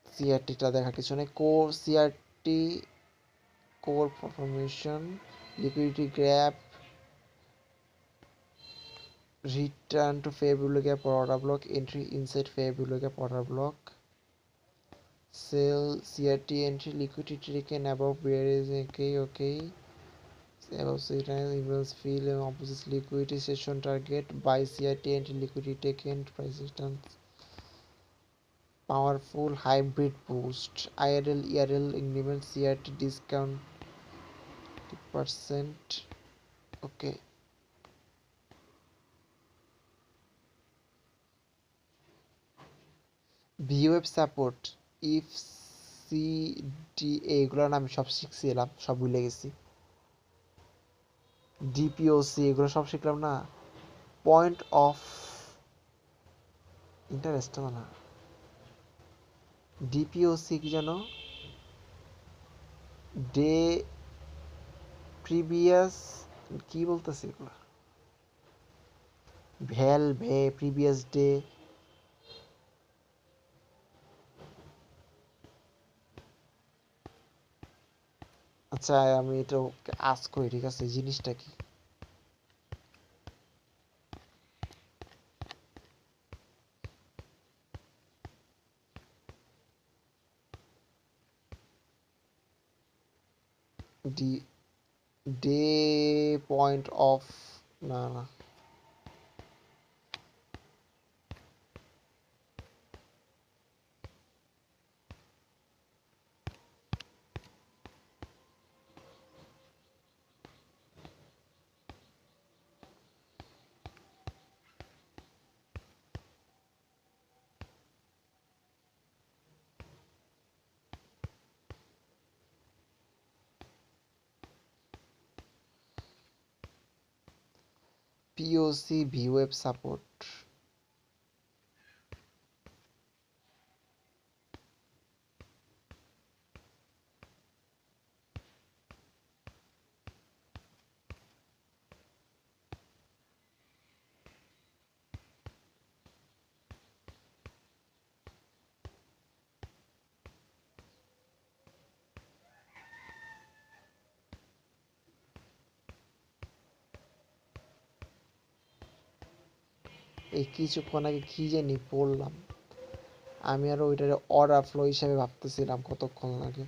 সিআরটিটা দেখা কিছু নেই core CRT core formation liquidity grab return to fair value gap order block entry inside fair value gap order block sell CRT entry liquidity taken above where is okay above emails fill and opposite liquidity session target buy CRT entry liquidity taken price returns powerful hybrid boost IRL ERL increment CRT discount 2% okay VWeb support if CDA এগুলোর নাম সব শিখছিলাম সব ভুলে গেছি ডিপিওসি এগুলো সব শিখলাম না পয়েন্ট অফ ইন্টারেস্ট না ডিপিওসি কি জানো ডে প্রিভিয়াস কি বলতেছে এগুলো প্রিভিয়াস ডে আচ্ছা আমি এটা আজ করি ঠিক আছে জিনিসটা কি ডি ডে পয়েন্ট অফ না না পিওসি ভিওয়েব সাপোর্ট এই কিছুক্ষণ আগে কি জানি পড়লাম আমি আরো ওইটারে অর্ডার ফ্লো হিসাবে ভাবতেছিলাম কতক্ষণ লাগে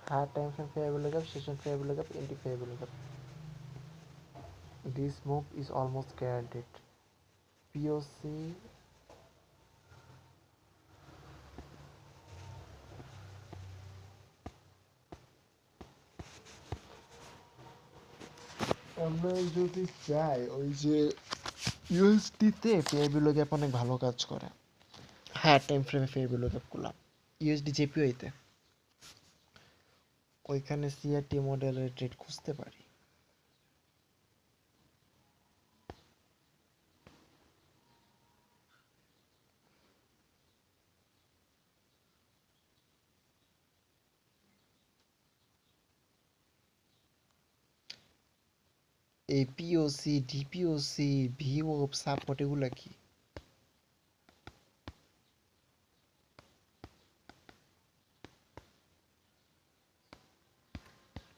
higher time frame fair value gap, session fair value gap, intraday fair value gap. This move is almost guaranteed. POC আমরা যদি চাই ওই যে ইউএসডিতে ফেয়ার ভ্যালু গ্যাপ অনেক ভালো কাজ করে, হ্যাঁ টাইম ফ্রেমে ফেয়ার ভ্যালু গ্যাপ গুলা ইউএসডি জেপিওইতে ওইখানে সিআরটি মডেলের ট্রেড খুঁজতে পারি। এই পিওসি ডিপিওসি ভিওপ সাপোর্ট এগুলা কি?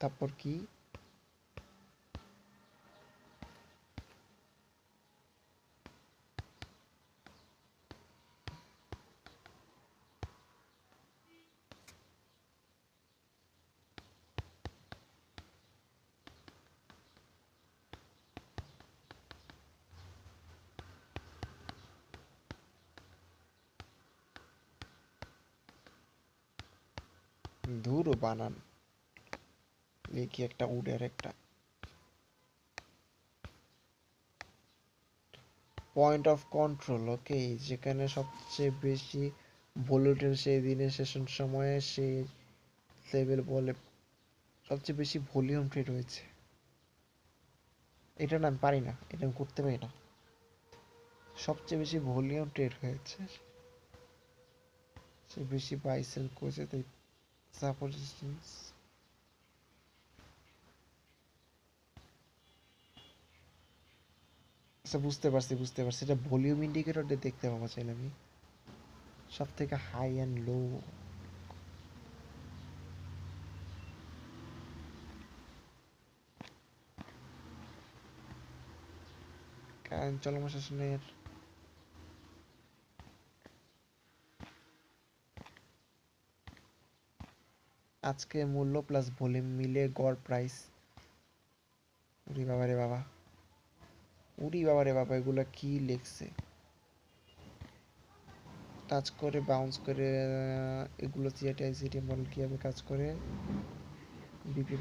তারপর কি ধুরো বানান দেখি একটা উডের একটা পয়েন্ট অফ কন্ট্রোল, ওকে, যেখানে সবচেয়ে বেশি ভলিউটের সেই দিনের সেশন সময়ে সেই লেভেল বলে সবচেয়ে বেশি ভলিউম ট্রেড হয়েছে। এটা না আমি পারি না, এটা আমি করতে পারি না। সবচেয়ে বেশি ভলিউম ট্রেড হয়েছে, সে বেশি বাই সেল করেছে, তাই সাপোর্ট রেজিস্ট্যান্স আচ্ছা বুঝতে পারছি এটা ভলিউম ইন্ডিকেটর দিয়ে দেখতে পাবো চাইলে আমি সব থেকে হাই অ্যান্ড লো। চলমান সেশনের আজকে মূল্য প্লাস ভলিউম মিলে গড় প্রাইস, উরি বাবা রে বাবা, উরি বাবা রে বাবা, এগুলা কি লিখছে? টাচ করে বাউন্স করে এগুলো সিআরটি আইসিটি মডেল কিভাবে কাজ করে বিপি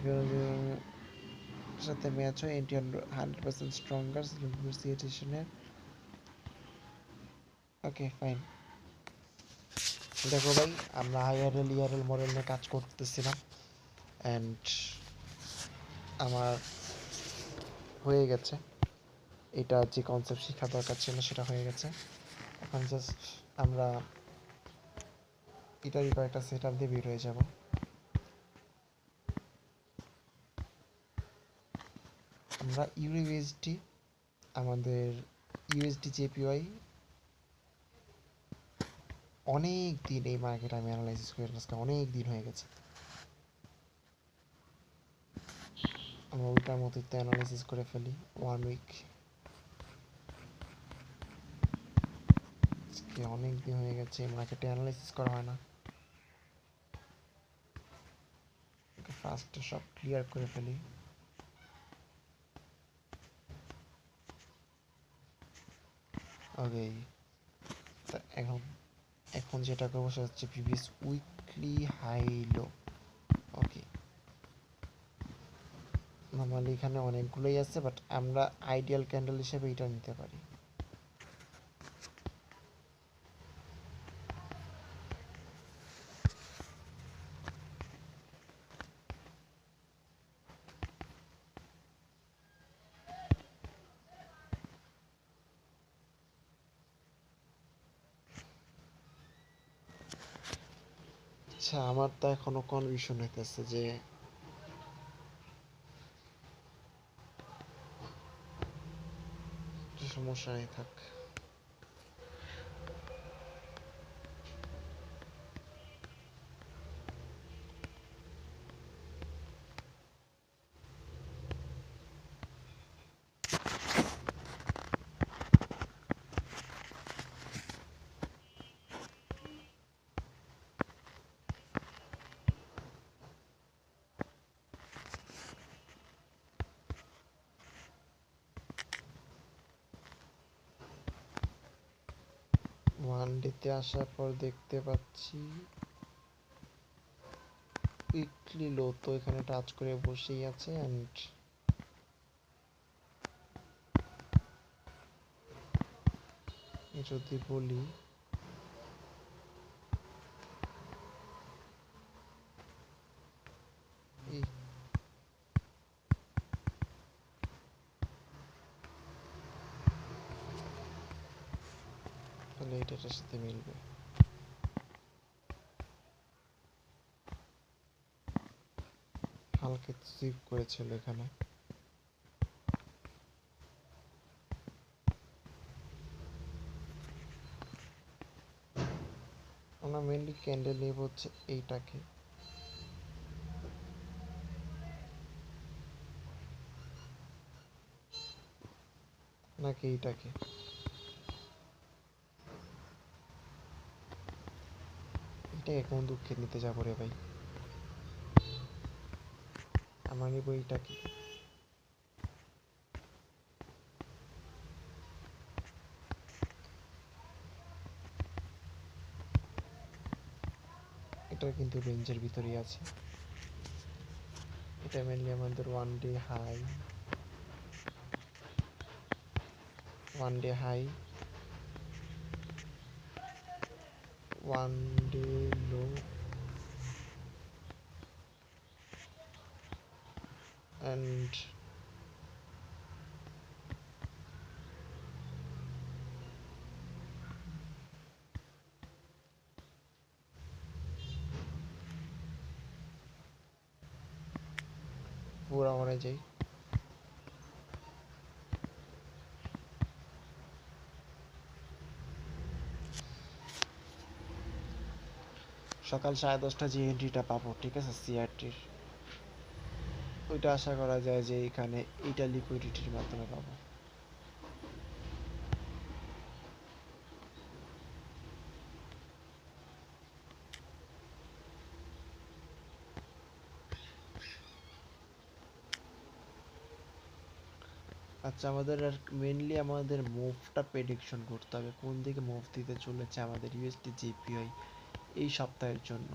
সাথে ম্যাচ হয়, এনটি 100% স্ট্রঙ্গার সিচুয়েশনের। ওকে ফাইন, দেখো ভাই আমরা আইআরএল ইআরএল মডেল নিয়ে কাজ করতেছিলাম অ্যান্ড আমার হয়ে গেছে, এটা যে কনসেপ্ট শেখা দরকার ছিল সেটা হয়ে গেছে। এখন জাস্ট আমরা এটারই কয়েকটা সেট আপ দিয়ে বের হয়ে যাব। আমরা ইউএসডি আমাদের ইউএসডি জেপিওয়াই অনেক দিন এই মার্কেট আমি অ্যানালাইসিস করে আজকে অনেক দিন হয়ে গেছে, আমরা ওইটার মতো তো অ্যানালাইসিস করে ফেলি 1 উইক, আজকে অনেক দিন হয়ে গেছে এই মার্কেটে অ্যানালাইসিস করা হয় না। ফার্স্টে সব ক্লিয়ার করে ফেলি। ওকে এখন এখন যেটা করবো সেটা হচ্ছে প্রিভিয়াস উইকলি হাই লো। ওকে নর্মালি এখানে অনেকগুলোই আছে বাট আমরা আইডিয়াল ক্যান্ডেল হিসেবে এটা নিতে পারি। আচ্ছা আমার তো এখনো কনফিউশন হইতেছে যে সমস্যা নেই থাক। মানডেতে আসার পর দেখতে পাচ্ছি উইকলি লো, তো এখানে টাচ করে বসেই আছে। অ্যান্ড যদি বলি এই তাহলে এটার সাথে মিলবে। হালকা সুইপ করেছিল এখানে। আমরা মেনলি ক্যান্ডেল নেব হচ্ছে এইটাকে, নাকি এইটাকে। এটাকে কোন দুঃখে নিতে যাবো রে ভাই, আমরা নিব এইটাকে। এটা কিন্তু রেঞ্জের ভিতরেই আছে। এটা মেনলি আমাদের one day high, one day high, one day low, and পুরা মানে যাই। সকাল 10:30 যে এন্ট্রিটা পাবো, ঠিক আছে, সিআরটির, ওইটা আশা করা যায় যে এখানে এইটা লিকুইডিটির মাধ্যমে পাবো। আচ্ছা, আমাদের আর মেনলি আমাদের মুভটা প্রেডিকশন করতে হবে, কোন দিকে মুভ দিতে চলেছে আমাদের ইউএসডি জিপিআই এই সপ্তাহের জন্য।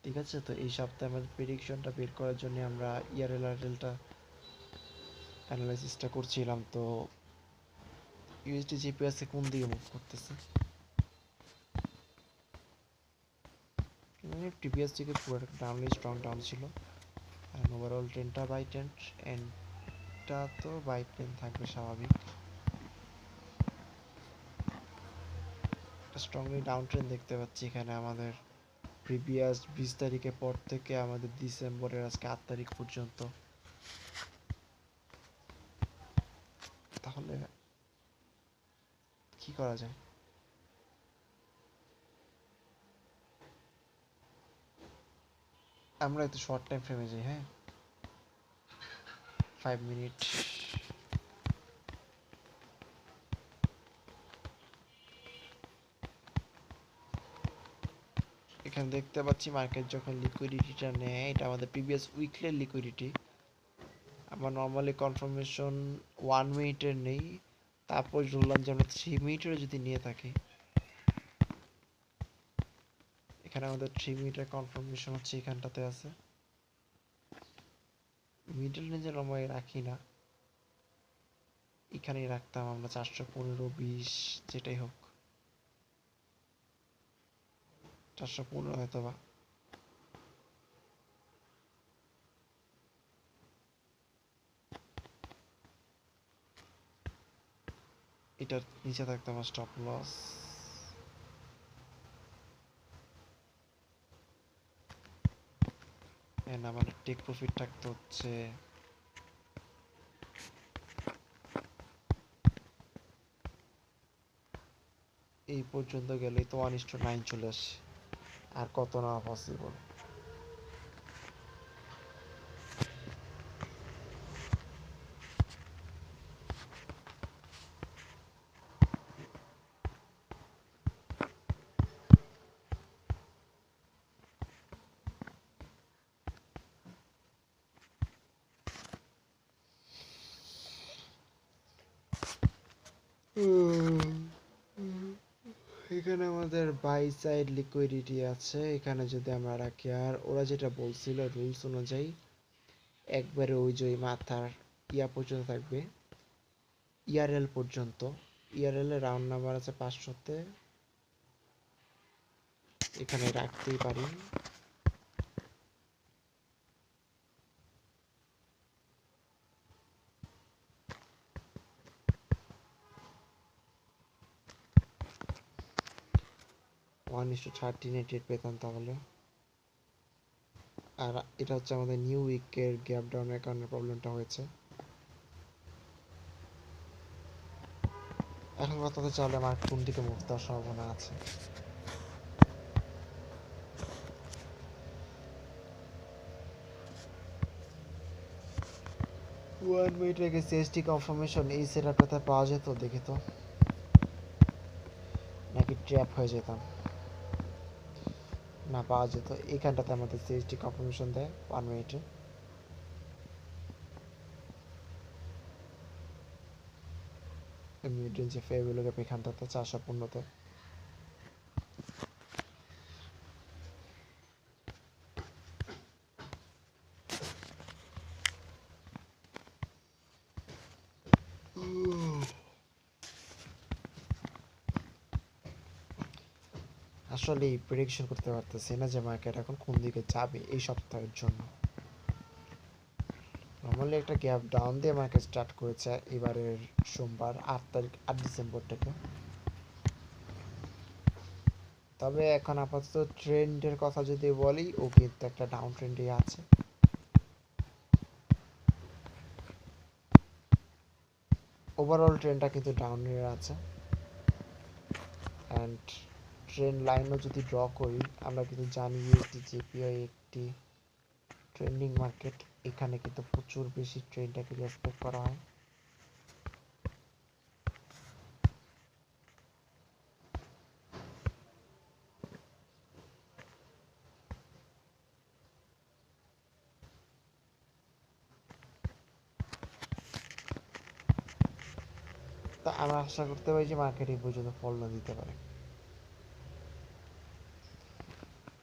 ঠিক আছে, তো এই সপ্তাহে আমাদের প্রেডিকশনটা বের করার জন্য আমরা ইআরএলআরএলটা অ্যানালাইসিসটা করছিলাম। তো ইউএসডি জিপিএসে কোন দিকে মুভ করতেছে, টিপিএস থেকে পুরো একটা ডাউনলি স্ট্রং ডাউন ছিল। আর ওভারঅল ট্রেনটা বাই ট্রেন্ড, এন্ডটা তো বাই ট্রেন থাকবে স্বাভাবিক। একটা স্ট্রংলি ডাউন ট্রেন দেখতে পাচ্ছি এখানে আমাদের প্রিভিয়াস 20 তারিখের পর থেকে আমাদের ডিসেম্বরের আজকে 8 তারিখ পর্যন্ত। তাহলে কি করা যায়? আমরা একটু শর্ট টাইম ফ্রেমে যাই, হ্যাঁ, 5 মিনিট। এখানে দেখতে পাচ্ছি মার্কেট যখন লিকুইডিটিটা নেয়, এটা আমাদের প্রিভিয়াস উইকলির লিকুইডিটি। আমরা নর্মালি কনফার্মেশন 1 মিনিটের নেই, তারপর বললাম যে আমরা 3 মিনিটের যদি নিয়ে থাকি। এখানে আমাদের 3 মিনিটের কনফার্মেশন হচ্ছে এখানটাতে আছে। মিডল রেঞ্জে নর্মালি রাখি না, এখানেই রাখতাম আমরা 415, 20 যেটাই হোক, 415 হয়তো বা। এটার নিচে থাকতো আমার স্টপ লস। এন্ড আমার টেক প্রফিট থাকতো হচ্ছে এই পর্যন্ত গেলেই তো 1:9 চলে আসে, আর কত না পসিবল। এখানে আমাদের বাই সাইড লিকুইডিটি আছে, এখানে যদি আমরা রাখি, আর ওরা যেটা বলছিল রুলস অনুযায়ী একবারে ওই যে মাথার ইয়া পর্যন্ত থাকবে, ইয়ারএল পর্যন্ত। ইয়ারএল এর রাউন্ড নাম্বার আছে 500-তে, এখানে রাখতেই পারি। ওয়ান ইস টু 1388 পেতাম তাহলে। আর এটা হচ্ছে আমাদের নিউ উইকের গ্যাপ ডাউনের কারণে প্রবলেমটা হয়েছে। এখন কথা তো চাইলে আমার কোন দিকে মুভ দেওয়ার সম্ভাবনা আছে। ওয়ান মিনিট রেখে সিএসটি কনফার্মেশন এই সেটআপটাতে পাওয়া যেত, দেখি তো, নাকি ট্র্যাপ হয়ে যেতাম। না, পাওয়া যেত। এইখানটাতে আমাদের সিএসটি কনফার্মেশন দেয় 1 মিনিটে। মিড রেঞ্জে ফেভারিবল গ্যাপ এখানটাতে 415-তে। আসলে প্রেডিকশন করতে পারতেছি না যে মার্কেট এখন কোন দিকে যাবে এই সপ্তাহের জন্য। নর্মালি একটা গ্যাপ ডাউন দিয়ে মার্কেট স্টার্ট করেছে এবারের সোমবার 8 ডিসেম্বর থেকে। তবে এখন আপাতত ট্রেন্ডের কথা যদি বলি, ও কিন্তু একটা ডাউন ট্রেন্ডে আছে। ওভারঅল ট্রেন্ডটা কিন্তু ডাউনের আছে। অ্যান্ড ট্রেন্ড লাইনও যদি ড্র করি, আমরা কিন্তু জানি ইউএসডি জিপিআই একটি ট্রেন্ডিং মার্কেট। এখানে কিন্তু প্রচুর বেশি ট্রেন্ডটাকে রেসপেক্ট করা হয়। তা আমরা আশা করতে পারি যে মার্কেট এই পর্যন্ত ফল না দিতে পারে,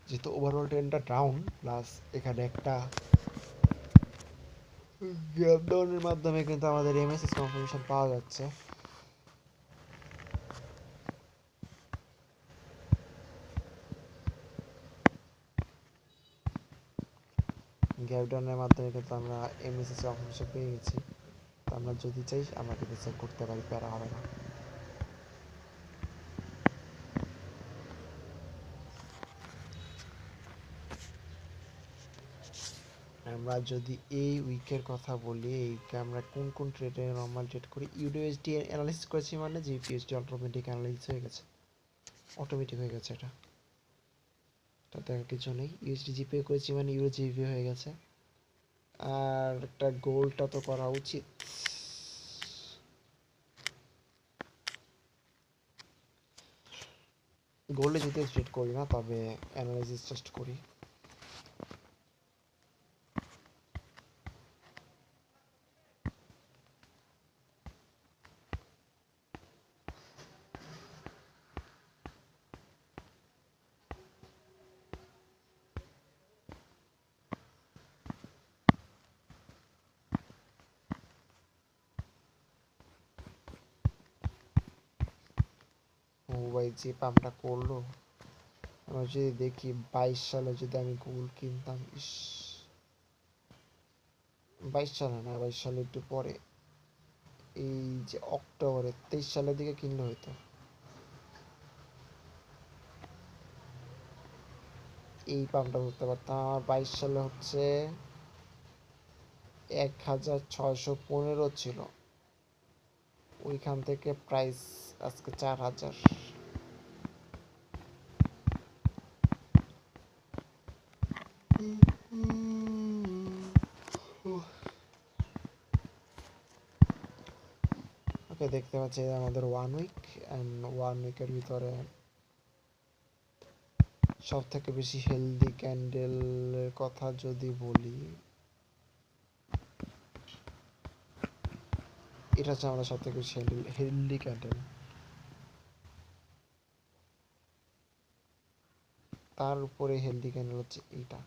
যেহেতু ওভারঅল ট্রেন্ডটা ডাউন, প্লাস এখানে একটা গ্যাপ ডাউনের মাধ্যমে কিন্তু আমাদের এমএসএস কনফার্মেশন পাওয়া যাচ্ছে। গ্যাপ ডাউনের মাধ্যমে কিন্তু আমরা এমএসএস কনফার্মেশন পেয়ে গেছি। তো আমরা যদি চাই আমরা কিন্তু চেক করতে পারি, প্যারা হবে না। আমরা যদি এই উইকের কথা বলি, এই আমরা কোন কোন ট্রেডে নর্মাল ট্রেড করি, ইউডিএসডি অ্যানালিসিস করেছি মানে জিপিএসডি অটোমেটিক অ্যানালিসিস হয়ে গেছে, অটোমেটিক হয়ে গেছে। এটা দেখার কিছু নেই। ইউএসডি জিপিএ করেছি মানে ইউরো জিপিএ হয়ে গেছে। আর একটা গোলটা তো করা উচিত। গোল্ডে যদি ট্রেড করি না, তবে অ্যানালাইসিস জাস্ট করি। ও ভাই, যে পাম্পটা করলো, আমরা যদি দেখি 22 সালে যদি আমি গোল্ড কিনতাম, ইস, 22 সালে না, 22 সালে একটু পরে, এই যে অক্টোবরে 23 সালের দিকে কিনলে হয়তো। এই পাম্পটা ধরতে পারতাম। আমার 22 সালে হচ্ছে 1615 ছিল, ওইখান থেকে প্রাইস আজকে 4000। ওকে, দেখতে পাচ্ছি আমাদের 1 উইক, অ্যান্ড 1 উইকের ভিতরে সব থেকে বেশি হেলদি ক্যান্ডেলের কথা যদি বলি, এটা হচ্ছে আমাদের সব থেকে বেশি হেলদি ক্যান্ডেল। তার উপরে হেলদি ক্যান্ডেল হচ্ছে এইটা।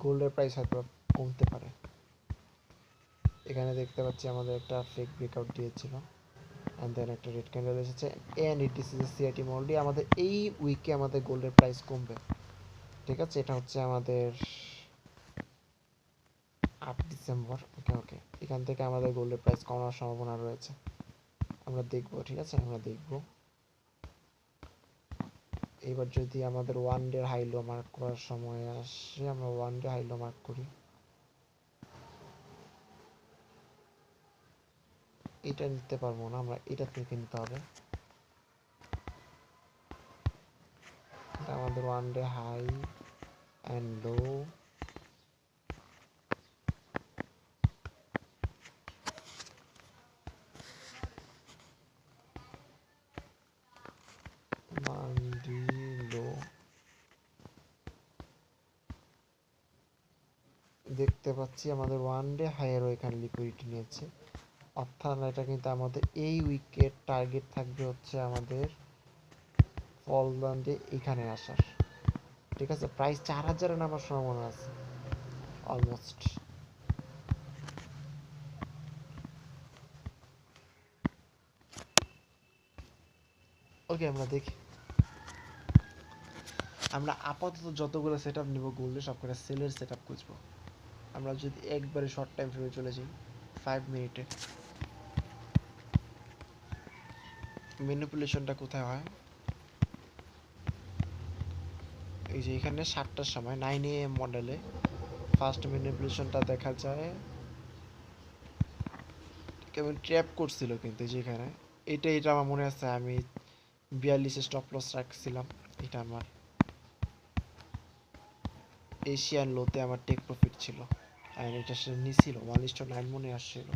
গোল্ডের প্রাইস হয়তো কমতে পারে। এখানে দেখতে পাচ্ছি আমাদের একটা ফেক ব্রেকআউট দিয়েছিল, অ্যান্ড দেন একটা রেড ক্যান্ডেল এসেছে, and it is a CRT মোল্ডি। আমাদের এই উইকে আমাদের গোল্ডের প্রাইস কমবে, ঠিক আছে? এটা হচ্ছে আমাদের 8 ডিসেম্বর। ওকে ওকে, এখান থেকে আমাদের গোল্ডের প্রাইস কমার সম্ভাবনা রয়েছে, আমরা দেখবো, ঠিক আছে? আমরা দেখবো। এবার যদি আমাদের ওয়ান ডে হাইলো মার্ক করার সময় আসে, আমরা ওয়ান ডে হাইলো মার্ক করি। এটা নিতে পারবো না, আমরা এটা থেকে নিতে হবে। এটা আমাদের one day high and low, Monday low. দেখতে পাচ্ছি আমাদের ওয়ান ডে হাইয়েরও এখানে লিকুইডিটি নিয়েছে, অর্থাৎ এটা কিন্তু আমাদের এই উইকের টার্গেট থাকবে হচ্ছে আমাদের ফল ডে এখানে আসার, ঠিক আছে? প্রাইস 4000-এ নামার সম্ভাবনা আছে অলমোস্ট। ওকে, আমরা দেখি। আমরা আপাতত যতগুলো সেট আপ নেবো গোল্ডে সবকটা সেলের সেট আপ খুঁজবো। আমরা যদি একবারে শর্ট টাইম ফ্রেমে চলে যাই 5 মিনিটে, ম্যানিপুলেশনটা কোথায় হয়? এই যে এখানে 7টার সময় 9 AM মডেলে ফার্স্ট ম্যানিপুলেশনটা দেখা যায়, কেমন ট্র্যাপ করছিল কিন্তু যেখানে এটা আমার মনে আছে, আমি 42 স্টপ লস রাখছিলাম। এটা আমার এশিয়ান লোতে আমার টেক প্রফিট ছিল, আর এটা সে নিছিল 1:9 মনে আসছিল।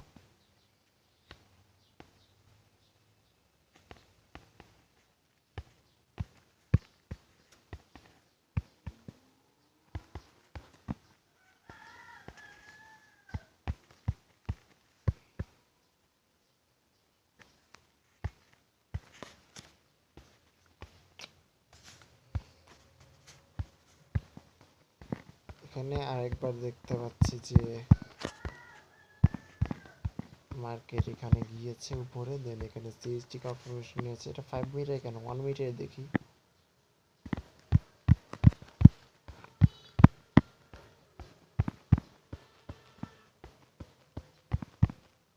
এখানে আরেকবার দেখতে পাচ্ছি যে মার্কেট এখানে গিয়েছে উপরে, দেন এখানে সিএসটি কনফার্মেশন নিয়েছে। এটা 5 মিনিটে কেন, 1 মিনিটে দেখি।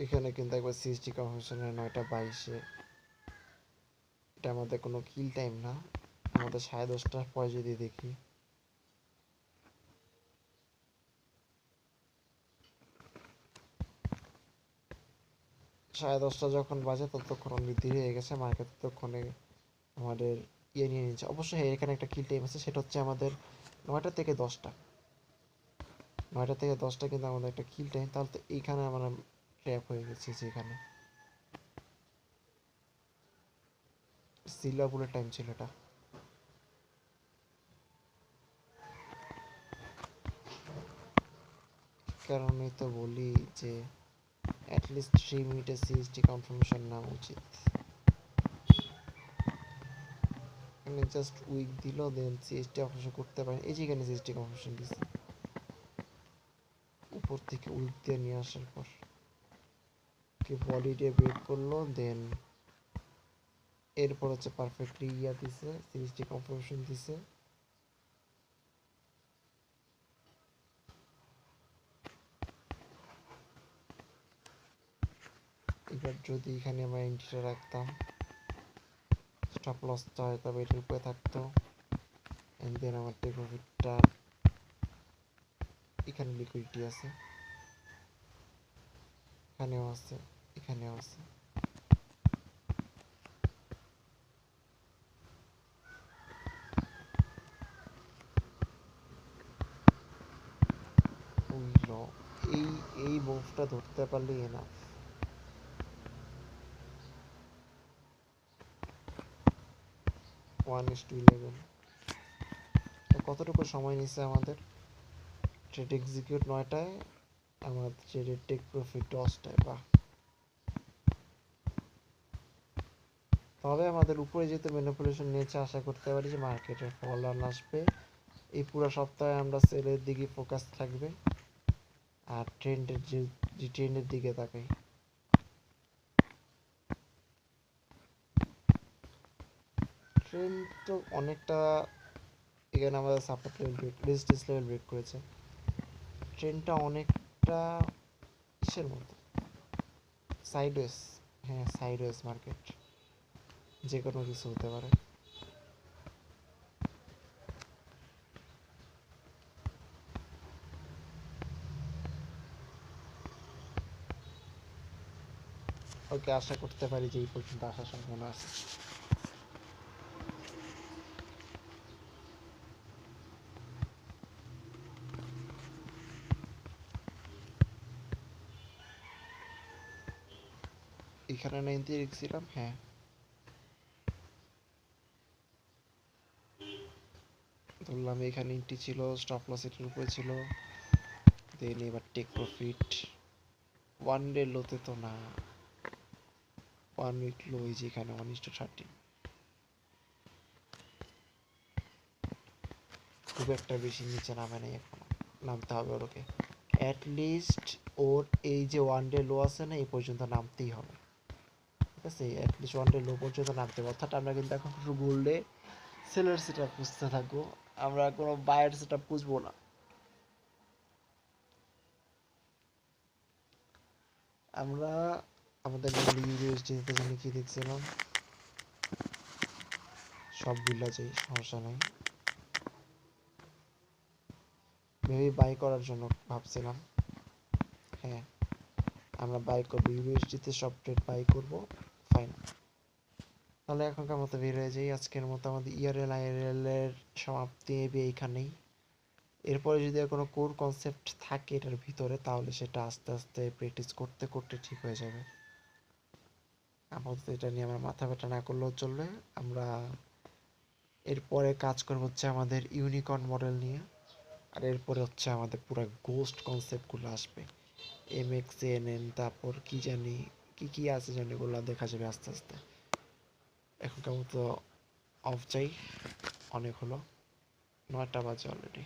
এখানে কিন্তু একবার সিএসটি কনফার্মেশনের 9:22-এ, এটা আমাদের কোনো কিল টাইম না, আমাদের 10:30টার পরে যদি দেখি, সাড়ে 10টা যখন বাজে ততক্ষণ অনেক দেরি হয়ে গেছে, মার্কেট ততক্ষণে আমাদের ইয়ে নিয়ে নিচ্ছে। অবশ্যই হ্যাঁ, এখানে একটা কিল টাইম আছে, সেটা হচ্ছে আমাদের 9টা থেকে 10টা। 9টা থেকে 10টা কিন্তু আমাদের একটা কিল টাইম, তাহলে তো এইখানে আমরা ট্র্যাপ হয়ে গেছি। যেখানে সিলাপুলের টাইম ছিল এটা। কারণে তো বলি যে অ্যাটলিস্ট 3 মিনিটের সিএসটি কনফার্মেশন নেওয়া উচিত। এখানে জাস্ট উইক দিল, দেন সিএসটি অপারেশন করতে পারেন। এই যে এখানে সিএসটি কনফার্মেশন দিচ্ছে উপর থেকে উইক দিয়ে নিয়ে আসার পর, কি বডি ডে ব্রেক করলো, দেন এরপর হচ্ছে পারফেক্টলি ইয়া দিছে, সিএসটি কনফার্মেশন দিছে। এবার যদি এখানে আমরা এন্ট্রিটা রাখতাম, স্টপ লসটা হয়তো এটার উপরে থাকতো, এন্ড দেন আমার টেক প্রফিটটা এখানে লিকুইডিটি আছে। এখানেও আছে, এখানেও আছে। উইল, এই এই মুভটা ধরতে পারলেই না। 1:11। কতটুকু সময় নিচ্ছে আমাদের? ট্রেড এক্সিকিউট 9টায়, আমাদের ট্রেডের টেক প্রফিট 10টায়। বাহ। তবে আমাদের উপরে যেহেতু ম্যানিপুলেশন নিয়েছে, আশা করতে পারি যে মার্কেটের ফল রান আসবে। এই পুরো সপ্তাহে আমরা সেলের দিকে ফোকাস থাকবে, আর ট্রেন্ডের যে ট্রেন্ডের দিকে তাকাই। ট্রেন্ড তো অনেকটা, এখানে আমাদের support level break, resistance level break করেছে। ট্রেন্ডটা অনেকটা কিসের মতো? সাইডওয়েজ। হ্যাঁ, সাইডওয়েজ মার্কেট, যে কোনো কিছু হতে পারে। ওকে, আশা করতে পারি যে এই পর্যন্ত আসার সম্ভাবনা আছে। এখানে 90 রেখেছিলাম, হ্যাঁ। ধরলাম এখানে ইন্টি ছিল, স্টপ লস এটার উপরে ছিল। দেন এবার টেক প্রফিট। ওয়ান ডে লোতে তো না, 1 উইক লো, এই যে এখানে 1:30। খুব একটা বেশি নিচে নামে নাই এখনো, নামতে হবে ওরকে। অ্যাটলিস্ট ওর এই যে ওয়ান ডে লো আছে না, এই পর্যন্ত নামতেই হবে। ঠিক আছে, অ্যাটলিস্ট ওয়ান ডে লো পর্যন্ত নামতে হবে। অর্থাৎ আমরা কিন্তু এখন শুধু গোল্ডে সেলার সেট আপ খুঁজতে থাকবো, আমরা কোনো বায়ার সেট আপ খুঁজবো না। আমরা আমাদের ইউএসডিতে জানি কি দেখছিলাম, সব বিল্লা চাই, সমস্যা নাই। মেবি বাই করার জন্য ভাবছিলাম। হ্যাঁ, আমরা বাই করবো ইউএসডিতে, সব ট্রেড বাই করবো। ফাইন, তাহলে এখনকার মতো বের হয়ে যাই। আজকের মতো আমাদের ইআরএল আইআরএল এর সমাপ্তি এইখানেই। এরপরে যদি আর কোনো কোর কনসেপ্ট থাকে এটার ভিতরে, তাহলে সেটা আস্তে আস্তে প্র্যাকটিস করতে করতে ঠিক হয়ে যাবে। আপাতত এটা নিয়ে আমার মাথা ব্যথা না করলেও চলবে। আমরা এরপরে কাজ করবো হচ্ছে আমাদের ইউনিকর্ন মডেল নিয়ে, আর এরপরে হচ্ছে আমাদের পুরো গোস্ট কনসেপ্টগুলো আসবে। এমএক্সএনএন, তারপর কি জানি কি কি আছে জানি, এগুলো দেখা যাবে আস্তে আস্তে। এখনকার মতো অফ যাই, অনেক হলো, 9টা বাজে অলরেডি।